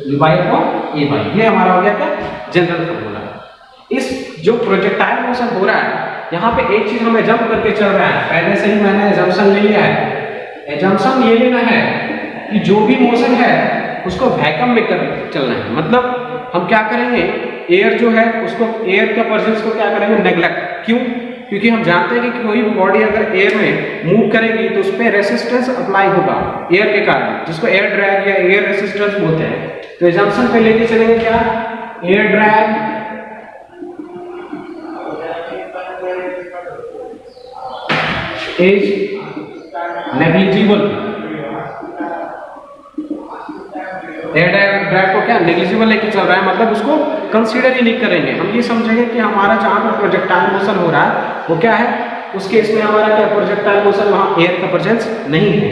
u by upon a by, ये हमारा हो गया क्या जनरल फार्मूला। इस जो प्रोजेक्टाइल मोशन हो रहा है यहाँ पे एक चीज हमें जंप करके चल रहा है, पहले से ही मैंने एजम्पशन ले लिया है, एजम्पशन ये लेना है कि जो भी मोशन है उसको वैक्यूम में कर चलना है, मतलब हम क्या करेंगे, एयर जो है उसको, एयर के प्रेजेंस को क्या करेंगे नेग्लेक्ट, क्यों, क्योंकि हम जानते हैं कि कोई भी बॉडी अगर एयर में मूव करेगी तो उस पर रेसिस्टेंस अप्लाई होगा एयर के कारण, जिसको एयर ड्रैग या एयर रेसिस्टेंस बोलते हैं। तो एजम्पशन पे लेके चलेंगे क्या, air drag is negligible, air drag को क्या नेग्लिजिबल लेके चल रहा है, मतलब उसको कंसीडर ही नहीं करेंगे, हम ये समझेंगे कि हमारा जहां पर प्रोजेक्टाइल मोशन हो रहा है वो क्या है, उस केस में हमारा क्या प्रोजेक्टाइल मोशन, वहां एयर का प्रेजेंस नहीं है।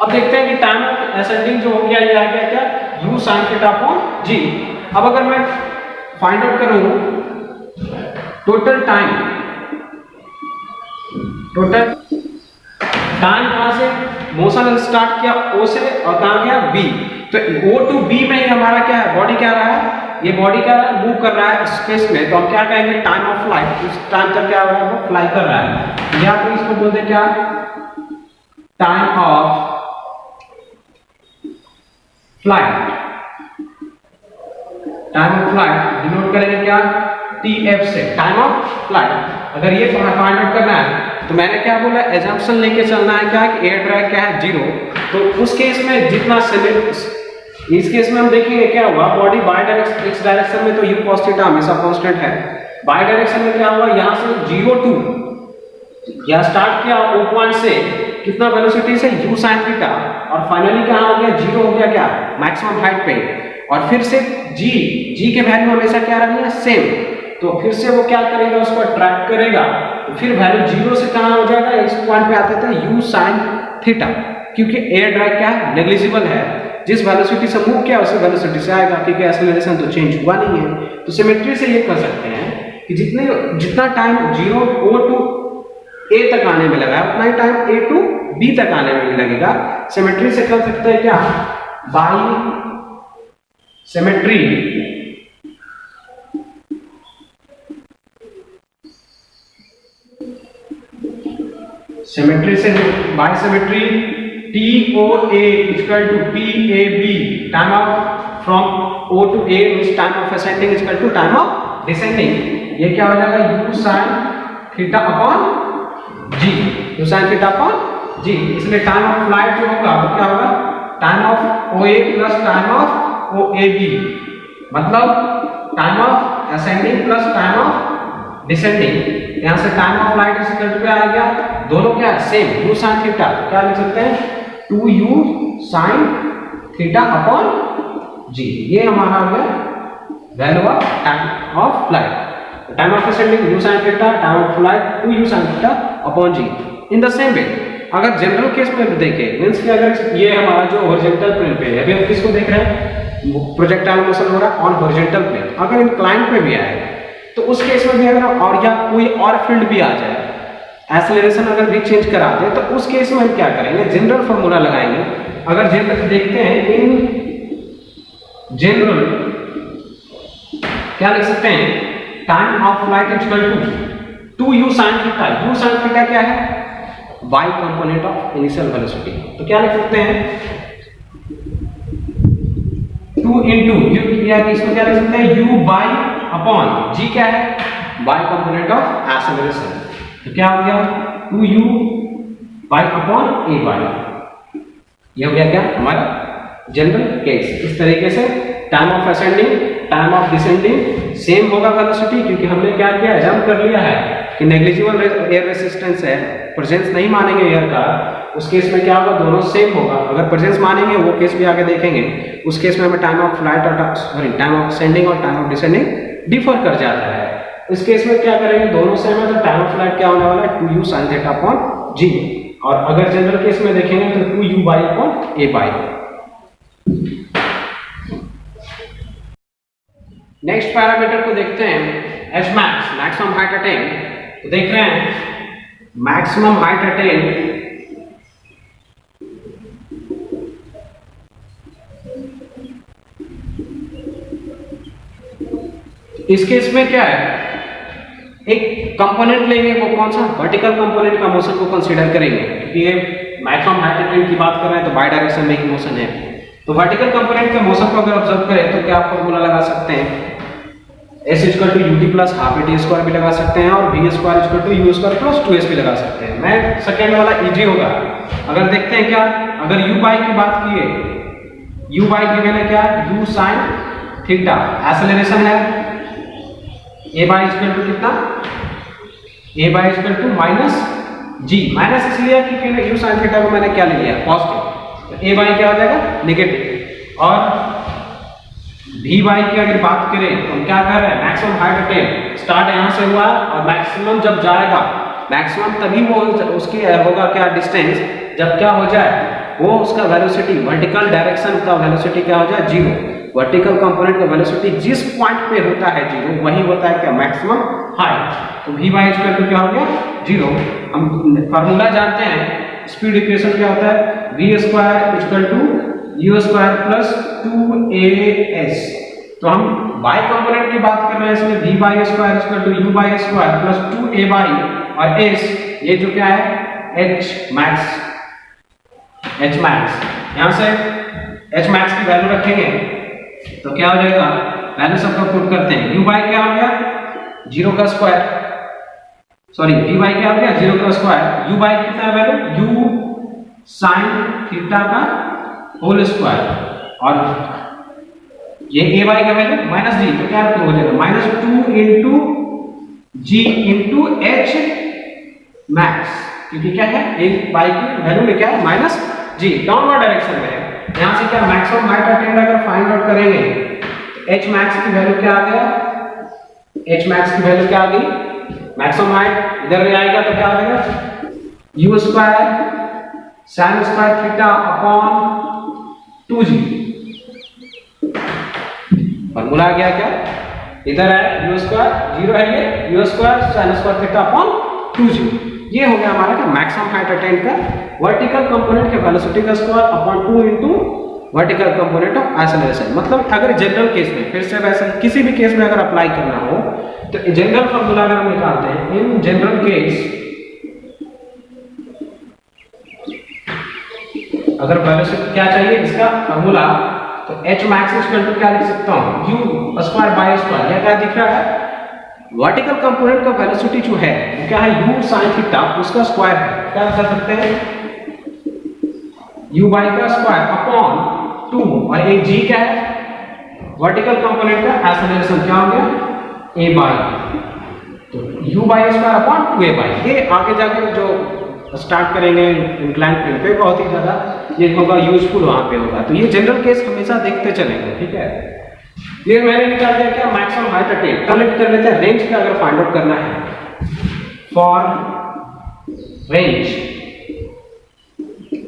अब देखते हैं कि टाइम ऑफ असेंडिंग जो हो गया ये आ गया क्या, u sin theta upon g। अब अगर मैं फाइंड आउट करूं टोटल टाइम कहां से मोशन स्टार्ट किया o से और कहां गया b, तो o टू b में ही हमारा क्या है, बॉडी क्या रहा है, ये बॉडी क्या रहा है, मूव कर रहा है स्पेस में, तो हम क्या कहेंगे टाइम ऑफ फ्लाइट, उस टाइम तक क्या हो रहा है वो फ्लाई कर रहा है, या तो इसको बोलते हैं क्या time of flight, time of flight denote करेंगे क्या TF से, टाइम ऑफ फ्लाइट। अगर ये फाइंड आउट करना है तो मैंने क्या बोला, एजम्पशन लेके चलना है क्या कि एयर ड्रैग क्या है 0, तो उस केस में जितना इस केस में हम देखेंगे क्या हुआ, body by direction, x direction में तो u cos थीटा हमेशा कांस्टेंट है, बाय डायरेक्शन में क्या हुआ, यहां से 0 टू या स्टार्ट किया O पॉइंट से कितना वेलोसिटी से u sin थीटा, और फाइनली कहां हो गया 0 हो गया क्या मैक्सिमम हाइट पे, और फिर से g के वैल्यू हमेशा क्या रहनी है सेम, तो फिर से वो क्या करेगा उसको अट्रैक्ट करेगा, तो फिर वैल्यू 0 से कहां हो जाएगा, इस पॉइंट पे आते थे u sin थीटा, क्योंकि एयर ड्रैग क्या है नेग्लिजिबल है, जिस वेलोसिटी से मूव किया उसी वेलोसिटी से आएगा, क्योंकि एक्सेलरेशन तो चेंज हुआ नहीं है। तो सिमेट्री से ये कर सकते हैं कि जितना टाइम 0 O टू A तक आने में लगा उतना ही टाइम A टू B तक आने में भी लगेगा। सिमेट्री से कर सकते हैं क्या, बाई सिमेट्री सिमेट्री से, by symmetry TOA equal to PAB, time of from O to A means time of ascending equal to time of descending, ये क्या हो जाएगा u sin theta upon g, u sin theta upon g, इसलिए time of flight जो होगा वो क्या होगा time of OA plus time of OAB, मतलब time of ascending plus time of descending. यहां से टाइम ऑफ फ्लाइट इस इक्वल टू क्या आ गया, दोनों क्या सेम u sin थीटा, क्या लिख सकते हैं 2u sin theta upon g, ये हमारा हो गया value of time of flight, time of ascending u sin theta, time of flight 2u sin theta upon g। In the same वे अगर general case में देखें, मींस कि अगर ये हमारा जो हॉरिजॉन्टल प्लेन पे है, अभी हम किसको देख रहे हैं, प्रोजेक्टाइल मोशन हो रहा है ऑन हॉरिजॉन्टल प्लेन, अगर इंक्लाइंड पे भी आए तो उस केस में भी अगर और या कोई और फील्ड भी आ जाए, एक्सेलरेशन अगर भी चेंज करा दे, तो उस केस में हम क्या करेंगे जनरल फार्मूला लगाएंगे। अगर जनरल देखते हैं, इन जनरल क्या लिख सकते हैं, time of flight equal to 2u sin theta, u sin theta क्या है y component of initial velocity, तो क्या लिख सकते हैं 2 इंटू u, या इसको क्या लिख सकते हैं u बाई अपॉन g, क्या है y कंपोनेंट ऑफ एक्सेलरेशन, तो क्या हो गया 2u by upon a by, ये हो गया क्या हमारा जनरल केस। इस तरीके से time of ascending, time of descending same होगा वेलोसिटी, क्योंकि हमने क्या किया, जंप कर लिया है कि नेग्लिजिबल एयर रेसिस्टेंस है, प्रेजेंस नहीं मानेंगे एयर का, उस केस में क्या होगा, दोनों सेम होगा। अगर प्रेजेंस मानेंगे, वो केस भी आगे देखेंगे, उस केस में हमें टाइम ऑफ फ्लाइट और सॉरी टाइम ऑफ असेंडिंग और टाइम ऑफ डिसेंडिंग डिफर कर जाता है। इस केस में क्या करेंगे, दोनों सेम है, तो टाइम ऑफ फ्लाइट क्या होने वाला है, 2u sin theta upon g। और अगर जनरल केस में देखेंगे तो 2u by upon a by. Next parameter को देखते हैं, h max, maximum height attain. तो देख रहे हैं मैक्सिमम हाइट अटेन इस केस में क्या है, एक कंपोनेंट लेंगे, वो कौन सा, वर्टिकल कंपोनेंट का मोशन को कंसीडर करेंगे, क्योंकि ये मैक्सिमम हाइट अटेन की बात कर रहे हैं तो बाय डायरेक्शन में ही मोशन है। तो वर्टिकल कंपोनेंट के मोशन को अगर ऑब्जर्व करें तो क्या फॉर्मूला लगा सकते हैं, s equal to ut plus half a t square भी लगा सकते हैं, और v square equal to u square plus 2s भी लगा सकते हैं। मैं सेकेंड वाला इजी होगा। अगर देखते हैं क्या, अगर u बाई की बात किए, u बाई की वैल्यू क्या है, u sin थीटा, एक्सेलरेशन है a बाई इक्वल टू कितना, a by equal to minus g, minus इसलिए क्योंकि u sin थीटा को मैंने क्या ले लिया, पॉजिटिव, तो a बाई क्या हो जाएगा, नेगेटिव। और v बाई की अगर बात करें तो हम क्या कर रहे हैं, मैक्सिमम हाइट अटेन स्टार्ट यहां से हुआ और मैक्सिमम जब जाएगा, मैक्सिमम तभी वो उसकी होगा क्या, डिस्टेंस, जब क्या हो जाए, वो उसका वेलोसिटी, वर्टिकल डायरेक्शन का वेलोसिटी क्या हो जाए, जीरो। वर्टिकल कंपोनेंट का वेलोसिटी जिस पॉइंट पे होता है जीरो, वही होता है क्या, मैक्सिमम हाइट। तो v बाई इक्वल टू क्या हो गया, जीरो। हम फार्मूला जानते हैं, स्पीड इक्वेशन क्या होता है, v square equal to u square plus 2as। तो हम बाई कंपोनेंट की बात कर रहे हैं, इसमें v by square equal to u by square plus 2a by और s, ये जो क्या है, h मैक्स, यहां से h मैक्स की वैल्यू रखेंगे तो क्या हो जाएगा, वैल्यू सबको पुट करते हैं, u बाई क्या हो गया, 0 का स्क्वायर, सॉरी v बाई क्या हो गया, 0 का स्क्वायर, u बाई कितना है वैल्यू, u sin थीटा का होल स्क्वायर, और ये a बाई का वैल्यू माइनस g, तो क्या हो जाएगा, minus 2 into g into h max, क्योंकि क्या है, a बाई की वैल्यू में क्या है, माइनस g, डाउनवर्ड डायरेक्शन में है। यहां से क्या, मैक्सिमम हाइट अटेन अगर फाइंड आउट करेंगे तो h मैक्स की वैल्यू क्या आ गया, h मैक्स की वैल्यू क्या आ गई, मैक्सिमम हाइट इधर भी आएगा तो क्या आ जाएगा, u square sin square theta upon 2g। Formula आ गया क्या, इधर है u स्क्वायर, जीरो है ये, u square sin square theta upon 2g। ये हो गया हमारा क्या, मैक्सिमम हाइट अटेन का वर्टिकल कंपोनेंट के वेलोसिटी का square upon 2 into vertical component of acceleration. मतलब अगर जनरल केस में, फिर से वैसे किसी भी केस में अगर अप्लाई करना हो तो जनरल फॉर्मूला अगर हम निकालते हैं, इन जनरल केस अगर वेलोसिटी क्या चाहिए, इसका फॉर्मूला, तो h max इक्वल टू क्या लिख सकता हूं, u स्क्वायर बाय स्क्वायर, ये क्या दिख रहा है, वर्टिकल कंपोनेंट का वेलोसिटी जो है वो क्या है, u sin थीटा, उसका स्क्वायर है, क्या कर सकते हैं, u बाई का स्क्वायर अपॉन 2, और एक g क्या है, वर्टिकल कंपोनेंट का एक्सेलरेशन क्या हो गया, a बाई, तो u by square upon 2a by. ये आगे जाकर जो स्टार्ट करेंगे इंक्लाइन प्लेन पे बहुत ही ज्यादा ये होगा यूजफुल, वहां पे होगा। तो ये जनरल केस हमेशा देखते चलेंगे, ठीक है। ये मैंने निकाल दिया क्या, मैक्सिमम हाइट अटेन। कलेक्ट कर लेते हैं, रेंज का अगर फाइंड आउट करना है, फॉर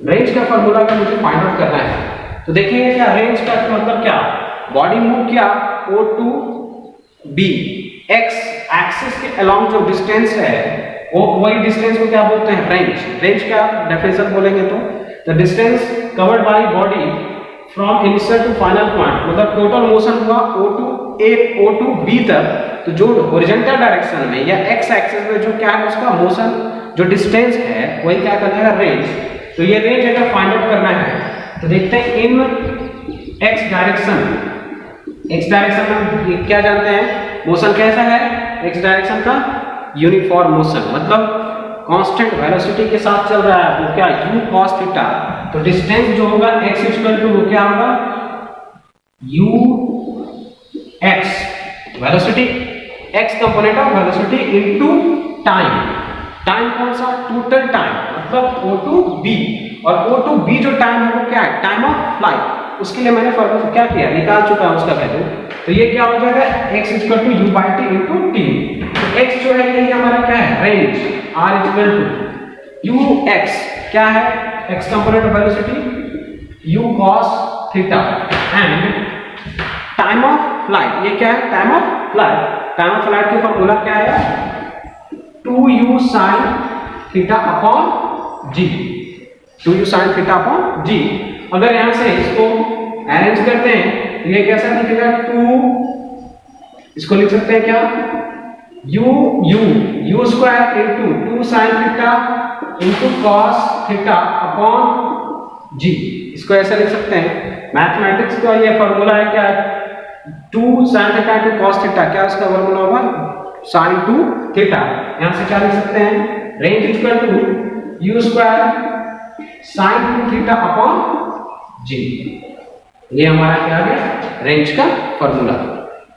रेंज का फॉर्मूला अगर मुझे फाइंड आउट करना है तो देखिए क्या, रेंज का मतलब क्या, बॉडी मूव किया O to B, x axis के अलोंग जो डिस्टेंस है वो वही डिस्टेंस को क्या बोलते हैं, रेंज। रेंज का डेफिनेशन बोलेंगे तो the distance covered by body from initial to final point, मतलब टोटल मोशन हुआ O टू B तक, तो जो हॉरिजॉन्टल डायरेक्शन में या x एक्सिस में जो क्या है उसका मोशन जो डिस्टेंस है वही क्या करना है, रेंज। तो ये रेंज अगर फाइंड आउट करना है तो देखते हैं इन x डायरेक्शन में क्या जानते हैं, मोशन कैसा है, x डायरेक्शन का यूनिफॉर्म मोशन, मतलब कांस्टेंट वेलोसिटी के साथ चल रहा है वो क्या u cos थीटा, तो डिस्टेंस जो होगा x इक्वल टू वो क्या होगा u x, velocity x component of velocity into time, time कौन सा टोटल टाइम मतलब o टू b, और o टू b जो टाइम है वो क्या है टाइम ऑफ फ्लाइट, उसके लिए मैंने फॉर्मूला क्या किया निकाल चुका है उसका वैल्यू, तो ये क्या हो जाएगा x equal to u by t into t, तो x जो है ये हमारा क्या है range r equal to u x क्या है x component of velocity u cos theta and time of flight, ये क्या है time of flight, time of flight की फॉर्मूला क्या है 2u sin theta upon g, 2u sin theta upon g। अगर यहां से इसको अरेंज करते हैं तो ये कैसा दिखेगा 2, इसको लिख सकते हैं क्या u square into 2 sin theta into cos theta upon g, इसको ऐसा लिख सकते हैं। मैथमेटिक्स का ये फॉर्मूला है क्या 2 sin theta into cos theta, क्या उसका फॉर्मूला होगा sin 2 थीटा, यहां से क्या लिख सकते हैं range equal to u square sin 2 theta upon g, ये हमारा क्या आ गया रेंज का फॉर्मूला।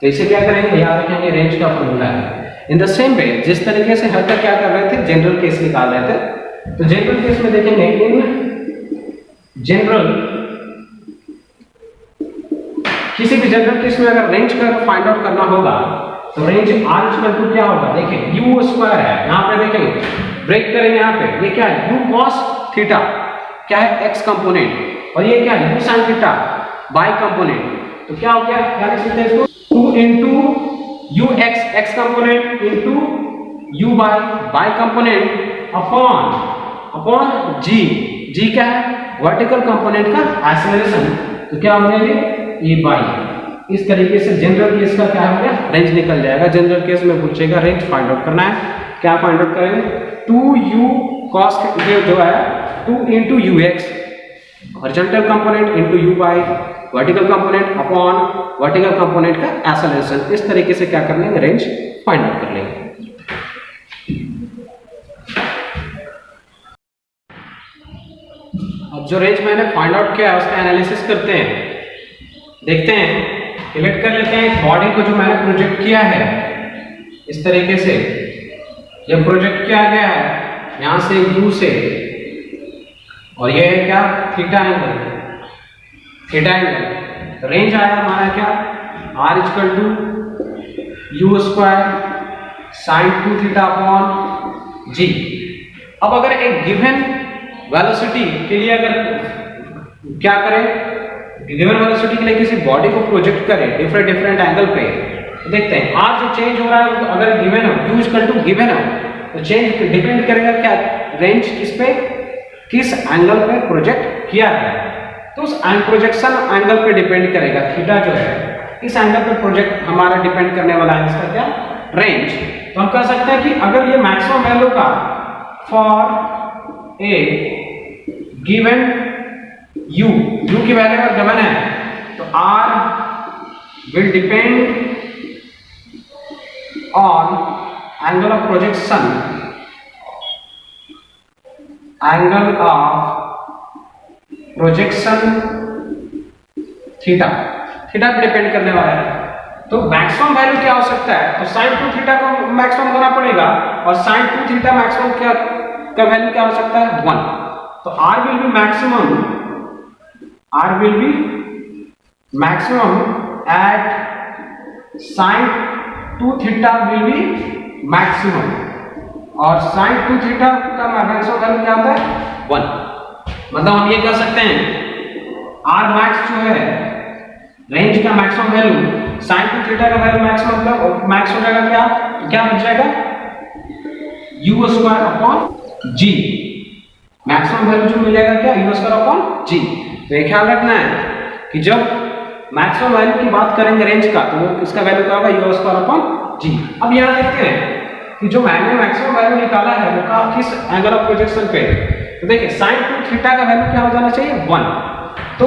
तो इसे क्या करेंगे याद रखेंगे रेंज का फॉर्मूला है। इन द सेम वे जिस तरीके से हम तक क्या कर रहे थे जनरल केस निकाल रहे थे, तो जनरल केस में देखेंगे इन जनरल किसी भी जनरल केस में अगर रेंज का फाइंड आउट करना होगा तो रेंज r इक्वल टू क्या होगा देखिए u स्क्वायर है, यहां पे देखेंगे ब्रेक करेंगे यहाँ पे ये क्या है u cos थीटा क्या है x कंपोनेंट, और ये क्या है u sin theta y component, तो क्या हो गया क्या लिख सकते हैं इसको 2 into u x component into u y component upon g क्या है वर्टिकल कंपोनेंट का एक्सेलरेशन, तो क्या हो गया ये a बाई, इस तरीके से जनरल केस का क्या हो गया रेंज निकल जाएगा। जनरल केस में पूछेगा रेंज फाइंड आउट करना है, क्या फाइंड आउट करेंगे 2u cos जो है 2 into ux horizontal component into u by vertical component upon vertical component का एक्सेलरेशन, इस तरीके से क्या कर लेंगे रेंज फाइंड आउट कर लेंगे। अब जो रेंज मैंने फाइंड आउट किया है उसका एनालिसिस करते हैं, देखते हैं सिलेक्ट कर लेते हैं बॉडी को जो मैंने प्रोजेक्ट किया है इस तरीके से, ये प्रोजेक्ट किया गया है यहां से u से, और ये है क्या थीटा एंगल, रेंज आया हमारा क्या r equal to u square sin 2 theta upon g। अब अगर एक गिवन वेलोसिटी के लिए अगर क्या करें गिवन वेलोसिटी के लिए किसी बॉडी को प्रोजेक्ट करें डिफरेंट एंगल पे, तो देखते हैं r जो चेंज हो रहा है अगर गिवन हो u इक्वल टू गिवन हो तो चेंज डिपेंड करेगा क्या रेंज किस पे किस एंगल पे प्रोजेक्ट किया है, तो उस प्रोजेक्शन एंगल पे डिपेंड करेगा थीटा जो है इस एंगल पे प्रोजेक्ट हमारा डिपेंड करने वाला है इसका क्या रेंज। तो हम कह सकते हैं कि अगर ये मैक्सिमम वैल्यू का फॉर ए गिवन u की वैल्यू अगर गिवन है तो r will depend on angle of projection, angle of projection theta पे डिपेंड करने वाला है। तो मैक्सिमम वैल्यू क्या हो सकता है, तो sin 2 थीटा को मैक्सिमम होना पड़ेगा, और sin 2 थीटा मैक्सिमम क्या का वैल्यू क्या हो सकता है 1, तो r will be maximum at sin 2 theta will be maximum, और sin 2 थीटा का मैक्सिमम वैल्यू क्या होता है 1। मतलब हम ये कह सकते हैं r मैक्स जो है रेंज का मैक्सिमम वैल्यू sin 2 थीटा का वैल्यू मैक्सिमम मैक्स हो जाएगा क्या बच जाएगा u square upon g, maximum value जो मिल जाएगा क्या u स्क्वायर अपॉन g। तो ये ख्याल रखना है कि जब मैक्सिमम वैल्यू की बात करेंगे रेंज का तो इसका वैल्यू क्या होगा u स्क्वायर अपॉन g। अब यहां देखते हैं कि जो मैंने मैक्सिमम वैल्यू निकाला है वो का किस एंगल ऑफ प्रोजेक्शन पे, तो देखिए sin 2 थीटा का वैल्यू क्या हो जाना चाहिए 1, तो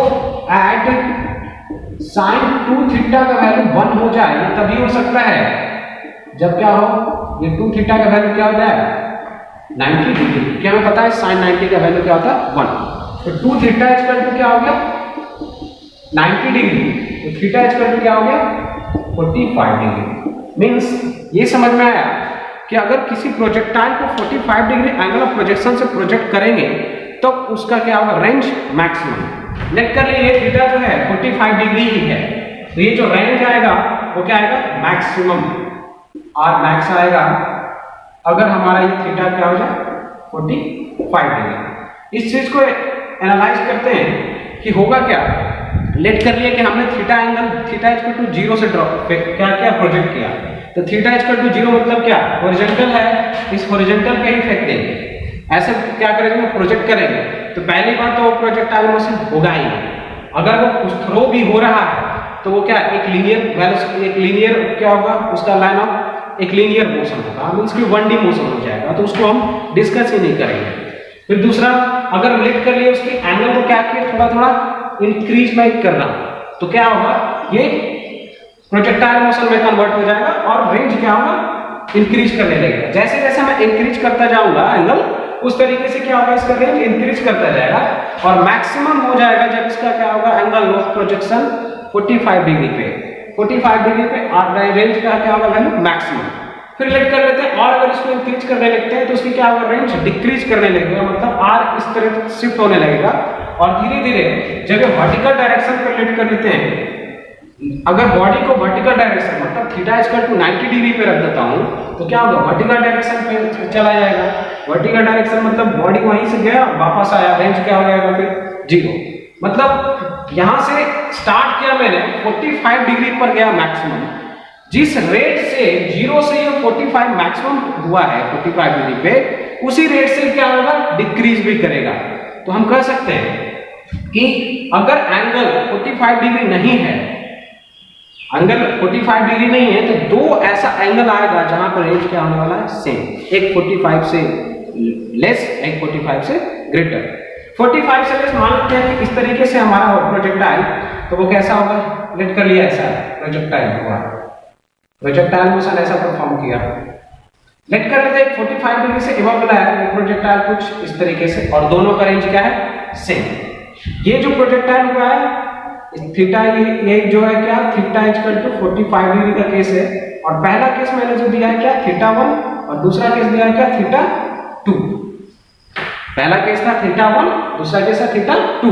एट sin 2 थीटा का वैल्यू 1 हो जाए ये तभी हो सकता है जब क्या हो ये 2 थीटा का वैल्यू क्या हो जाए 90 डिग्री, क्या हमें पता है sin 90 का वैल्यू क्या होता है 1, तो 2 थीटा इक्वल टू क्या हो गया 90 डिग्री, तो थीटा इक्वल टू क्या हो गया 45 डिग्री। मीन्स ये समझ में आया कि अगर किसी प्रोजेक्टाइल को 45 डिग्री एंगल ऑफ प्रोजेक्शन से प्रोजेक्ट करेंगे तो उसका क्या होगा रेंज मैक्सिमम। नेट कर लिए ये थीटा जो है 45 डिग्री ही है, तो ये जो रेंज आएगा वो क्या आएगा मैक्सिमम, और मैक्स आएगा अगर हमारा ये थीटा क्या हो जाए 45 डिग्री। इस चीज को एनालाइज करते हैं कि होगा क्या। लेट कर लिए कि हमने theta angle theta equal to 0 से ड्रॉप क्या क्या प्रोजेक्ट किया, तो थीटा इक्वल टू 0 मतलब क्या हॉरिजॉन्टल है, इस हॉरिजॉन्टल पे ही फेंक देंगे। ऐसे क्या करेंगे प्रोजेक्ट करेंगे, तो पहली बात तो प्रोजेक्टाइल मोशन होगा ही। अगर वो कुछ थ्रो भी हो रहा है तो वो क्या एक लीनियर क्या होगा उसका लाइन ऑफ एक लीनियर मोशन होगा, मींस कि 1D मोशन हो जाएगा, तो उसको हम डिस्कस ही नहीं करेंगे। फिर दूसरा अगर लेट कर लिए उसके एंगल को क्या किया थोड़ा थोड़ा इंक्रीज मैं कर रहा हूं, तो क्या होगा ये प्रोजेक्टाइल मोशन में कन्वर्ट हो जाएगा और रेंज क्या होगा इंक्रीज करने लगेगा। जैसे जैसे मैं इंक्रीज करता जाऊंगा एंगल, उस तरीके से क्या होगा इसका रेंज इंक्रीज करता जाएगा और मैक्सिमम हो जाएगा जब इसका क्या होगा एंगल ऑफ प्रोजेक्शन 45 डिग्री पे, 45 डिग्री पे रेंज का क्या होगा वैल्यू मैक्सिमम। फिर लेट कर लेते हैं और अगर इसको इंक्रीज करने लगते हैं तो उसकी क्या होगा रेंज डिक्रीज करने लगेगा, मतलब आर इस तरह शिफ्ट होने लगेगा और धीरे धीरे जब ये वर्टिकल डायरेक्शन पर लेट कर लेते हैं, अगर बॉडी को वर्टिकल डायरेक्शन मतलब थीटा इक्वल टू 90 डिग्री पे रख देता हूं तो क्या होगा वर्टिकल डायरेक्शन पे चला जाएगा। वर्टिकल डायरेक्शन मतलब बॉडी वहीं से गया वापस आया, रेंज क्या हो जाएगा फिर 0। मतलब यहां से स्टार्ट किया मैंने 45 डिग्री पर गया मैक्सिमम, जिस रेट से 0 से ये 45 मैक्सिमम हुआ है 45 डिग्री पे, उसी रेट से क्या होगा डिक्रीज भी करेगा। तो हम कह सकते हैं कि अगर एंगल 45 डिग्री नहीं है, एंगल 45 डिग्री नहीं है, तो दो ऐसा एंगल आएगा जहां पर रेंज क्या होने वाला है सेम, एक 45 से लेस एक 45 से ग्रेटर। 45 से लेस मान लेते हैं कि इस तरीके से हमारा प्रोजेक्टाइल, तो वो कैसा होगा लेट कर लिया ऐसा प्रोजेक्टाइल हुआ, प्रोजेक्टाइल मोशन ऐसा परफॉर्म किया। लेट कर लेते हैं 45 डिग्री से एबव मिला है प्रोजेक्टाइल कुछ इस तरीके से और दोनों का रेंज क्या है सेम। ये जो प्रोजेक्टाइल हुआ है थीटा ये जो है क्या थीटा इक्वल टू 45 डिग्री का केस है, और पहला केस मैंने जो दिया है क्या थीटा 1 और दूसरा केस दिया है क्या थीटा 2। पहला केस था थीटा 1, दूसरा केस है थीटा 2।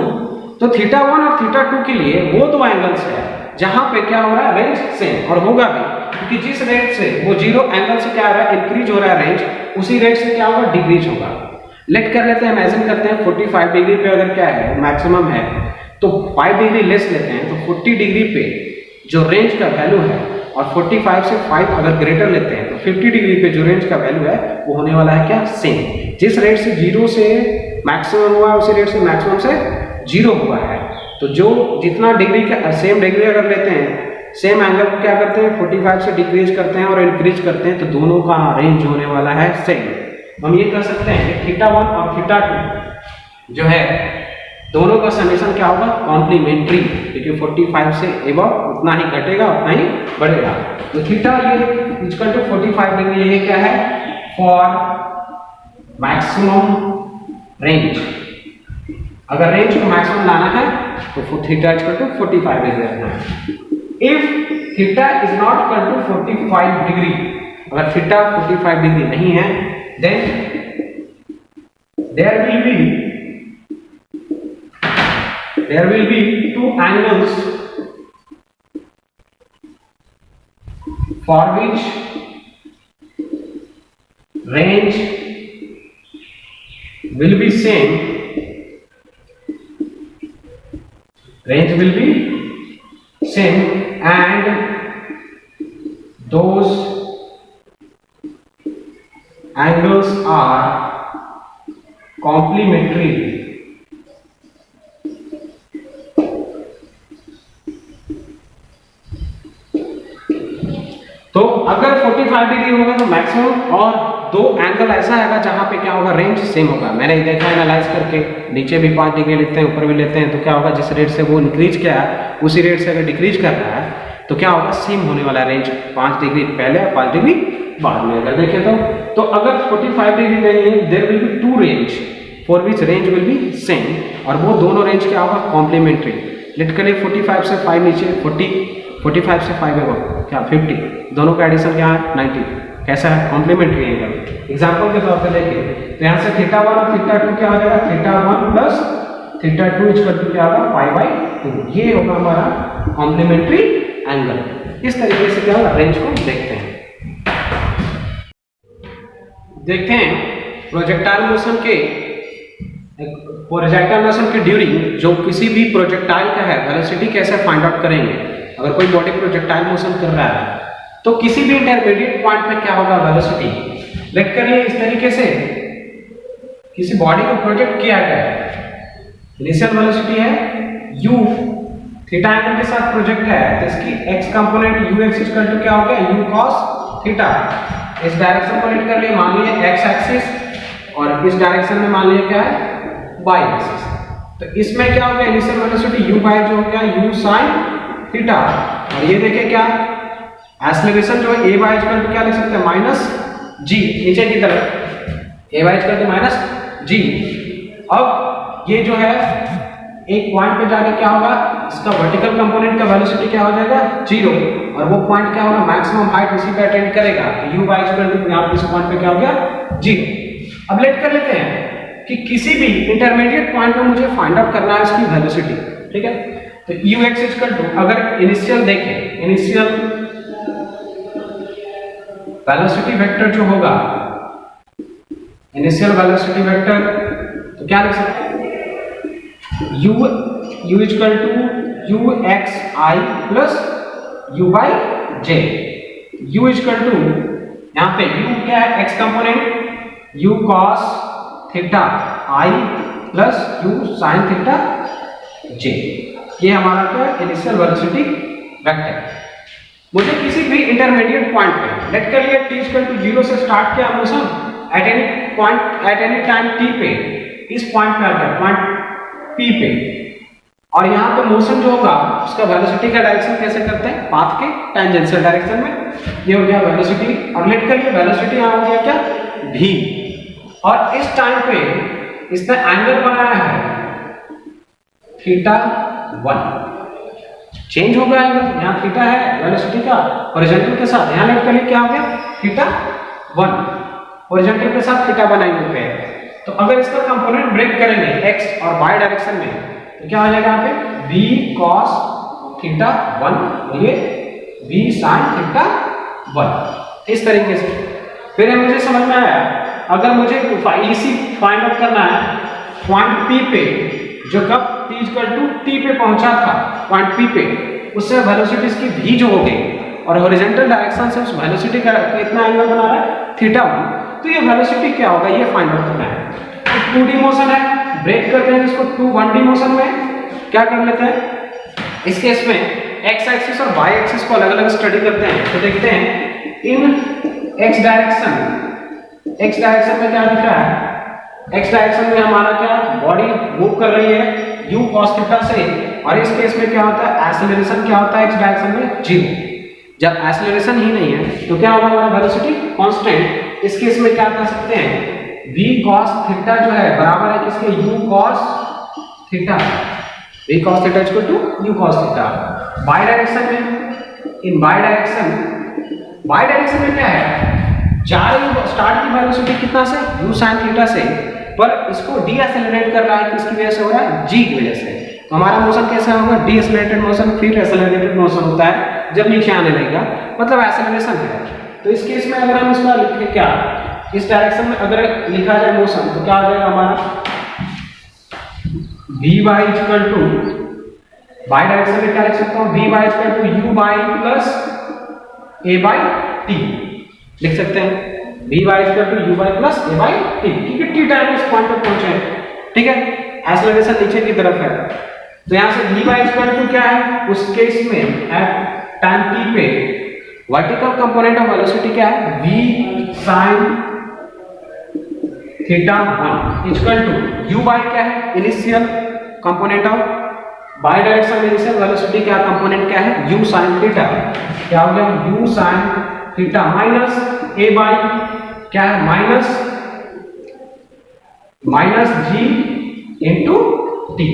तो थीटा 1 और थीटा 2 के लिए वो दो एंगल्स है जहां पे क्या हो रहा है रेंज सेम, और होगा भी क्योंकि जिस रेट से वो 0 एंगल से क्या हो रहा है इंक्रीज हो रहा है रेंज, उसी रेट से क्या होगा डिक्रीज होगा। लेट कर लेते हैं, इमेजिन करते हैं 45 डिग्री पे अगर क्या है मैक्सिमम है तो 5 डिग्री लेस लेते हैं, तो 40 डिग्री पे जो रेंज का वैल्यू है और 45 से 5 अगर ग्रेटर लेते हैं तो 50 डिग्री पे जो रेंज का वैल्यू है वो होने वाला है क्या सेम। जिस रेट से 0 से मैक्सिमम हुआ है उसी रेट से मैक्सिमम से 0 हुआ है, तो जो जितना डिग्री का सेम डिग्री अगर लेते हैं सेम एंगल को क्या करते हैं 45 से डिक्रीज करते हैं और इंक्रीज करते हैं, तो दोनों का रेंज होने वाला है सेम। हम ये कह सकते हैं कि थीटा 1 और थीटा 2 जो है दोनों का समेशन क्या होगा कॉम्प्लीमेंट्री, क्योंकि 45 से एबव उतना ही घटेगा उतना ही बढ़ेगा। तो थीटा ये इक्वल टू 45 डिग्री, ये क्या है फॉर मैक्सिमम रेंज। अगर रेंज को मैक्सिमम लाना है तो थीटा इक्वल टू 45 डिग्री रखना है। If theta is not equal to 45 degree, अगर थीटा 45 डिग्री नहीं है, then there will be two angles for which range will be same, and those angles are complementary. तो अगर 45 डिग्री होगा तो maximum, और दो एंगल ऐसा आएगा जहां पे क्या होगा रेंज सेम होगा। मैंने देखा एनालाइज करके, नीचे भी 5 डिग्री लेते हैं ऊपर भी लेते हैं, तो क्या होगा जिस रेट से वो इंक्रीज किया है उसी रेट से अगर डिक्रीज कर रहा है तो क्या होगा सेम होने वाला रेंज, 5 डिग्री पहले 5 डिग्री बाद में अगर देखें तो अगर 45 डिग्री नहीं है, there will be two range for which range will be same, और वो दोनों रेंज क्या होगा, कॉम्प्लीमेंट्री। लेट करिए 45 से 5 नीचे, 45 से 5 है वो क्या 50, दोनों का एडिशन क्या है 90, कैसा है, कॉम्प्लीमेंट्री एंगल। एग्जांपल के तौर पे देखिए तो यहाँ से θ1 और θ2 क्या हो जाएगा, θ1 प्लस θ2 इक्वल टू क्या होगा π/2, ये होगा हमारा कॉम्प्लीमेंट्री एंगल। इस तरीके से क्या होगा, रेंज को देखते हैं। देखते हैं प्रोजेक्टाइल मोशन के ड्यूरिंग जो किसी भी प्रोजेक्टाइल का है वेलोसिटी कैसे फाइंड आउट करेंगे। अगर कोई बॉडी प्रोजेक्टाइल मोशन कर रहा है तो किसी भी इंटरमीडिएट पॉइंट पे क्या होगा वेलोसिटी। लेट करिए इस तरीके से किसी बॉडी को प्रोजेक्ट किया गया है, इनिशियल वेलोसिटी है u, थीटा एंगल के साथ प्रोजेक्ट है तो इसकी x component ux equal to क्या हो गया u cos थीटा। इस डायरेक्शन को लेट कर लिए, मान लीजिए x एक्सिस और इस डायरेक्शन में मान लीजिए क्या है y एक्सिस। तो इसमें क्या हो गया, इनिशियल वेलोसिटी u बाय जो हो गया u sin थीटा, और ये देखिए क्या एक्सेलरेशन जो है a y इक्वल टू क्या लिख सकते हैं माइनस g, नीचे की तरफ a y equal to minus g। अब ये जो है एक पॉइंट पे जाके क्या होगा, इसका वर्टिकल कंपोनेंट का वेलोसिटी क्या हो जाएगा 0, और वो पॉइंट क्या होगा मैक्सिमम हाइट उसी पे अटेंड करेगा, तो u y इक्वल टू यहां पे इस पॉइंट पे क्या हो गया 0। अब लेट कर लेते हैं कि किसी भी इंटरमीडिएट पॉइंट पे मुझे फाइंड आउट करना है इसकी वेलोसिटी, ठीक है। तो ux इक्वल टू अगर इनिशियल देखें, इनिशियल वेलोसिटी वेक्टर जो होगा, इनिशियल वेलोसिटी वेक्टर तो क्या लिख सकते हैं u equal to ux I plus u by j। u equal to यहाँ पे u क्या है x component u cos theta I plus u sin theta j, ये हमारा क्या इनिशियल वेलोसिटी वेक्टर। मुझे किसी भी इंटरमीडिएट पॉइंट पे लेट कर लिया t इक्वल टू 0 से स्टार्ट किया motion eight any point at any time t पे, इस पॉइंट पे आ गया पॉइंट p पे, और यहाँ पे मोशन जो होगा उसका वेलोसिटी का डायरेक्शन कैसे करते हैं, पाथ के टेंजेंशियल डायरेक्शन में, ये हो गया वेलोसिटी। और लेट करिए वेलोसिटी यहाँ हो गया क्या v, और इस टाइम पे इसने एंगल बनाया है θ1, चेंज हो गया एंगल, यहाँ थीटा है वेलोसिटी का हॉरिजॉन्टल के साथ, यहाँ लेट करिए क्या हो गया θ1, हॉरिजॉन्टल के साथ θ1 एंगल पे है। तो अगर इसका कंपोनेंट ब्रेक करेंगे x और y डायरेक्शन में तो क्या हो जाएगा यहाँ पे v cos θ1, ये v sin θ1, इस तरीके से। फिर मुझे समझ में आया अगर मुझे इसी फाइंड आउट करना है पॉइंट p पे, जो कब t इक्वल टू t पे पहुंचा था पॉइंट p पे, उससे वेलोसिटी इसकी v जो हो गई और हॉरिजॉन्टल डायरेक्शन से उस वेलोसिटी का कितना एंगल बना रहा है θ1, तो ये वेलोसिटी क्या होगा ये फाइंड आउट करना है। तो 2D मोशन है, ब्रेक करते हैं इसको 1D मोशन में, क्या कर लेते हैं इस केस में x एक्सिस और y एक्सिस को अलग अलग स्टडी करते हैं। तो देखते हैं इन x डायरेक्शन में क्या दिख रहा है, x डायरेक्शन में हमारा क्या बॉडी मूव कर रही है u cos थीटा से, और इस केस में क्या होता है एक्सेलरेशन क्या होता है x डायरेक्शन में 0। जब एक्सेलरेशन ही नहीं है तो क्या होगा हमारा वेलोसिटी कांस्टेंट। इस केस में क्या कर सकते हैं v cos थीटा जो है बराबर है किसके u cos theta, v cos theta equal to u cos theta. y direction में, इन y डायरेक्शन में क्या है, जा रही स्टार्ट की वेलोसिटी कितना से u sin थीटा से, पर इसको डी एक्सेलरेट कर रहा है, किसकी वजह से हो रहा है g की वजह से। तो हमारा मोशन कैसा होगा डी एक्सेलरेटेड मोशन, फिर एक्सेलरेटेड मोशन होता है जब नीचे आने लगेगा, मतलब एक्सेलरेशन है। तो इस केस में अगर हम इसका लिखें क्या, इस डायरेक्शन में अगर लिखा जाए मोशन तो क्या हो जाएगा हमारा vy equal to, y direction में क्या लिख सकता हूँ vy equal to u by plus a by t लिख सकते हैं, vy equal to u by plus a by t, क्योंकि t टाइम इस पॉइंट पर पहुंचे हैं, ठीक है, एक्सेलरेशन नीचे की तरफ है। तो यहाँ से vy इक्वल टू क्या है, उस केस में एट टाइम t पे वर्टिकल कंपोनेंट ऑफ वेलोसिटी क्या है v sin θ1 equal to u by क्या है initial component of by direction initial velocity क्या कंपोनेंट क्या है u sin थीटा, क्या हो गया u sin theta minus A by क्या है माइनस जी इंटू टी।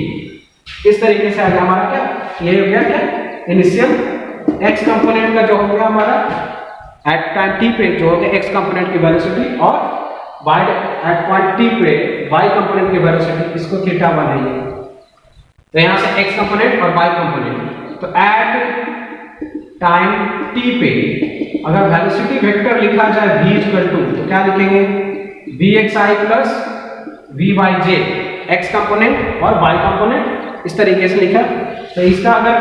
इस तरीके से आ गया हमारा क्या, ये हो गया क्या इनिशियल एक्स कंपोनेंट का जो हो गया हमारा एट टाइम टी पे जो हो गया एक्स कंपोनेंट की वेलोसिटी, और बाय एट पॉइंट टी पे वाई कंपोनेंट की वेलोसिटी, इसको थीटा 1 है ये। तो यहां से एक्स कंपोनेंट और वाई कंपोनेंट, तो एट टाइम टी पे अगर वेलोसिटी वेक्टर लिखा जाए v इक्वल टू, तो क्या लिखेंगे vxi plus vyj, x component और वाई कंपोनेंट इस तरीके से लिखा। तो इसका अगर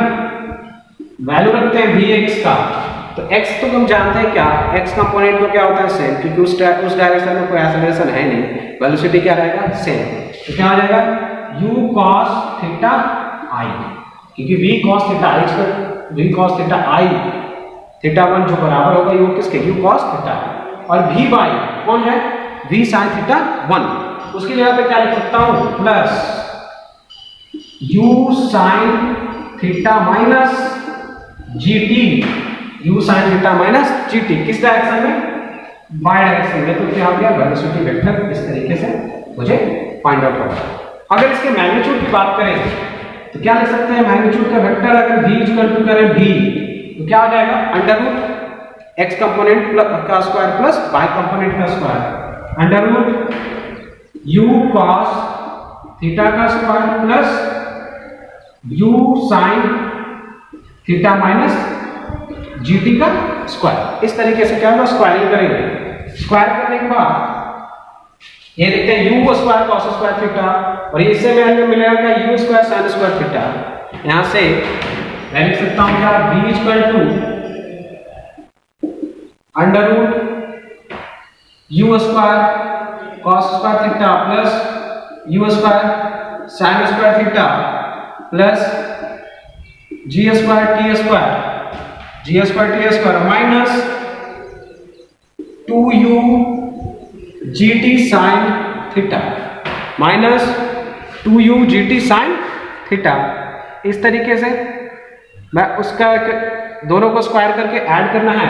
वैल्यू रखते हैं vx का, तो x तो हम जानते हैं क्या, x कंपोनेंट को क्या होता है सेम, क्योंकि उस डायरेक्शन में कोई एक्सेलरेशन है नहीं, वेलोसिटी क्या रहेगा सेम। तो क्या हो जाएगा u cos थीटा i, क्योंकि v cos थीटा i का v cos theta i theta 1 जो बराबर होगा u किसके, u cos थीटा, और v by कौन है v sin थीटा 1, उसकी जगह पे क्या लिख सकता हूं plus u sin theta minus gt, u sin theta minus gt, किस डायरेक्शन में, बाय डायरेक्शन में। तो क्या हो गया वेलोसिटी वेक्टर इस तरीके से मुझे फाइंड आउट करना। अगर इसके मैग्नीट्यूड की बात करें तो क्या लिख सकते हैं मैग्नीट्यूड का वेक्टर, अगर v इक्वल टू करें v, तो क्या हो जाएगा अंडर रूट x कंपोनेंट का स्क्वायर प्लस y कंपोनेंट का square, under root u cos theta का square plus u sin theta minus gt का स्क्वायर। इस तरीके से क्या होगा स्क्वायरिंग करेंगे। स्क्वायर करने के बाद ये देखते हैं u square cos square theta, और इससे में मिलेगा क्या u square sin square theta. यहां से मैं लिख सकता हूं क्या v equal to under root u square cos square theta plus u square sin square theta plus g square t square minus 2u gt sin theta minus 2u gt sin theta. इस तरीके से मैं उसका दोनों को square करके add करना है।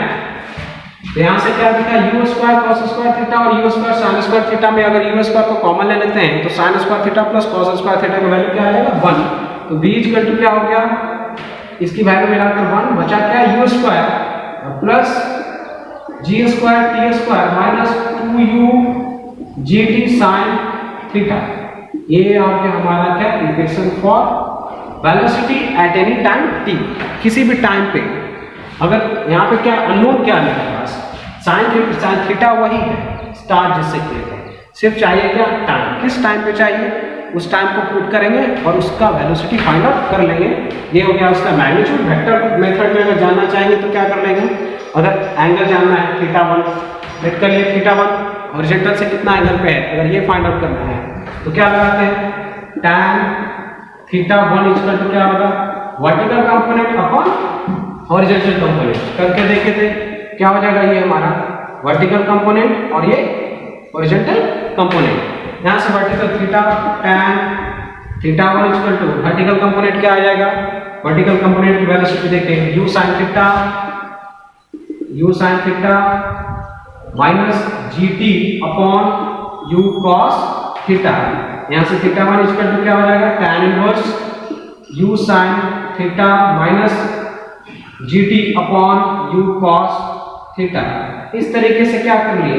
तो यहां से क्या दिखा u square cos square theta और u square sin square theta में अगर u स्क्वायर को कॉमन ले लेते हैं तो sin square theta plus cos square theta का वैल्यू क्या आएगा 1। तो v इक्वल टू क्या हो गया, इसकी वैल्यू मिलाकर 1 बचा क्या u square plus g square t square minus 2u gt sin theta. ये आ गया हमारा क्या equation for velocity at any time t, किसी भी टाइम पे। अगर यहाँ पे क्या अननोन क्या है मेरे पास, sin थीटा वही है स्टार जिससे किए थे, सिर्फ चाहिए क्या टाइम, किस टाइम पे चाहिए उस टाइम को पुट करेंगे और उसका वेलोसिटी फाइंड आउट कर लेंगे। ये हो गया उसका मैग्नीट्यूड। वेक्टर मेथड में अगर जानना चाहेंगे तो क्या कर लेंगे, अगर एंगल जानना है थीटा 1 लेट कर लिए, थीटा 1 हॉरिजॉन्टल से कितना एंगल पे है, अगर ये फाइंड आउट करना है तो क्या लगाते हैं tan थीटा 1 इक्वल टू क्या होगा vertical component upon horizontal component. करके देखे थे क्या हो जाएगा, ये हमारा वर्टिकल कंपोनेंट और ये हॉरिजॉन्टल कंपोनेंट। यहां से vertical theta tan theta 1 equal to vertical component क्या आ जाएगा, वर्टिकल कंपोनेंट की वेलोसिटी देखते हैं u sin theta minus gt upon u cos theta. यहां से थीटा 1 इक्वल टू क्या हो जाएगा tan inverse u sin theta minus gt upon u cos theta. इस तरीके से क्या कर लिए,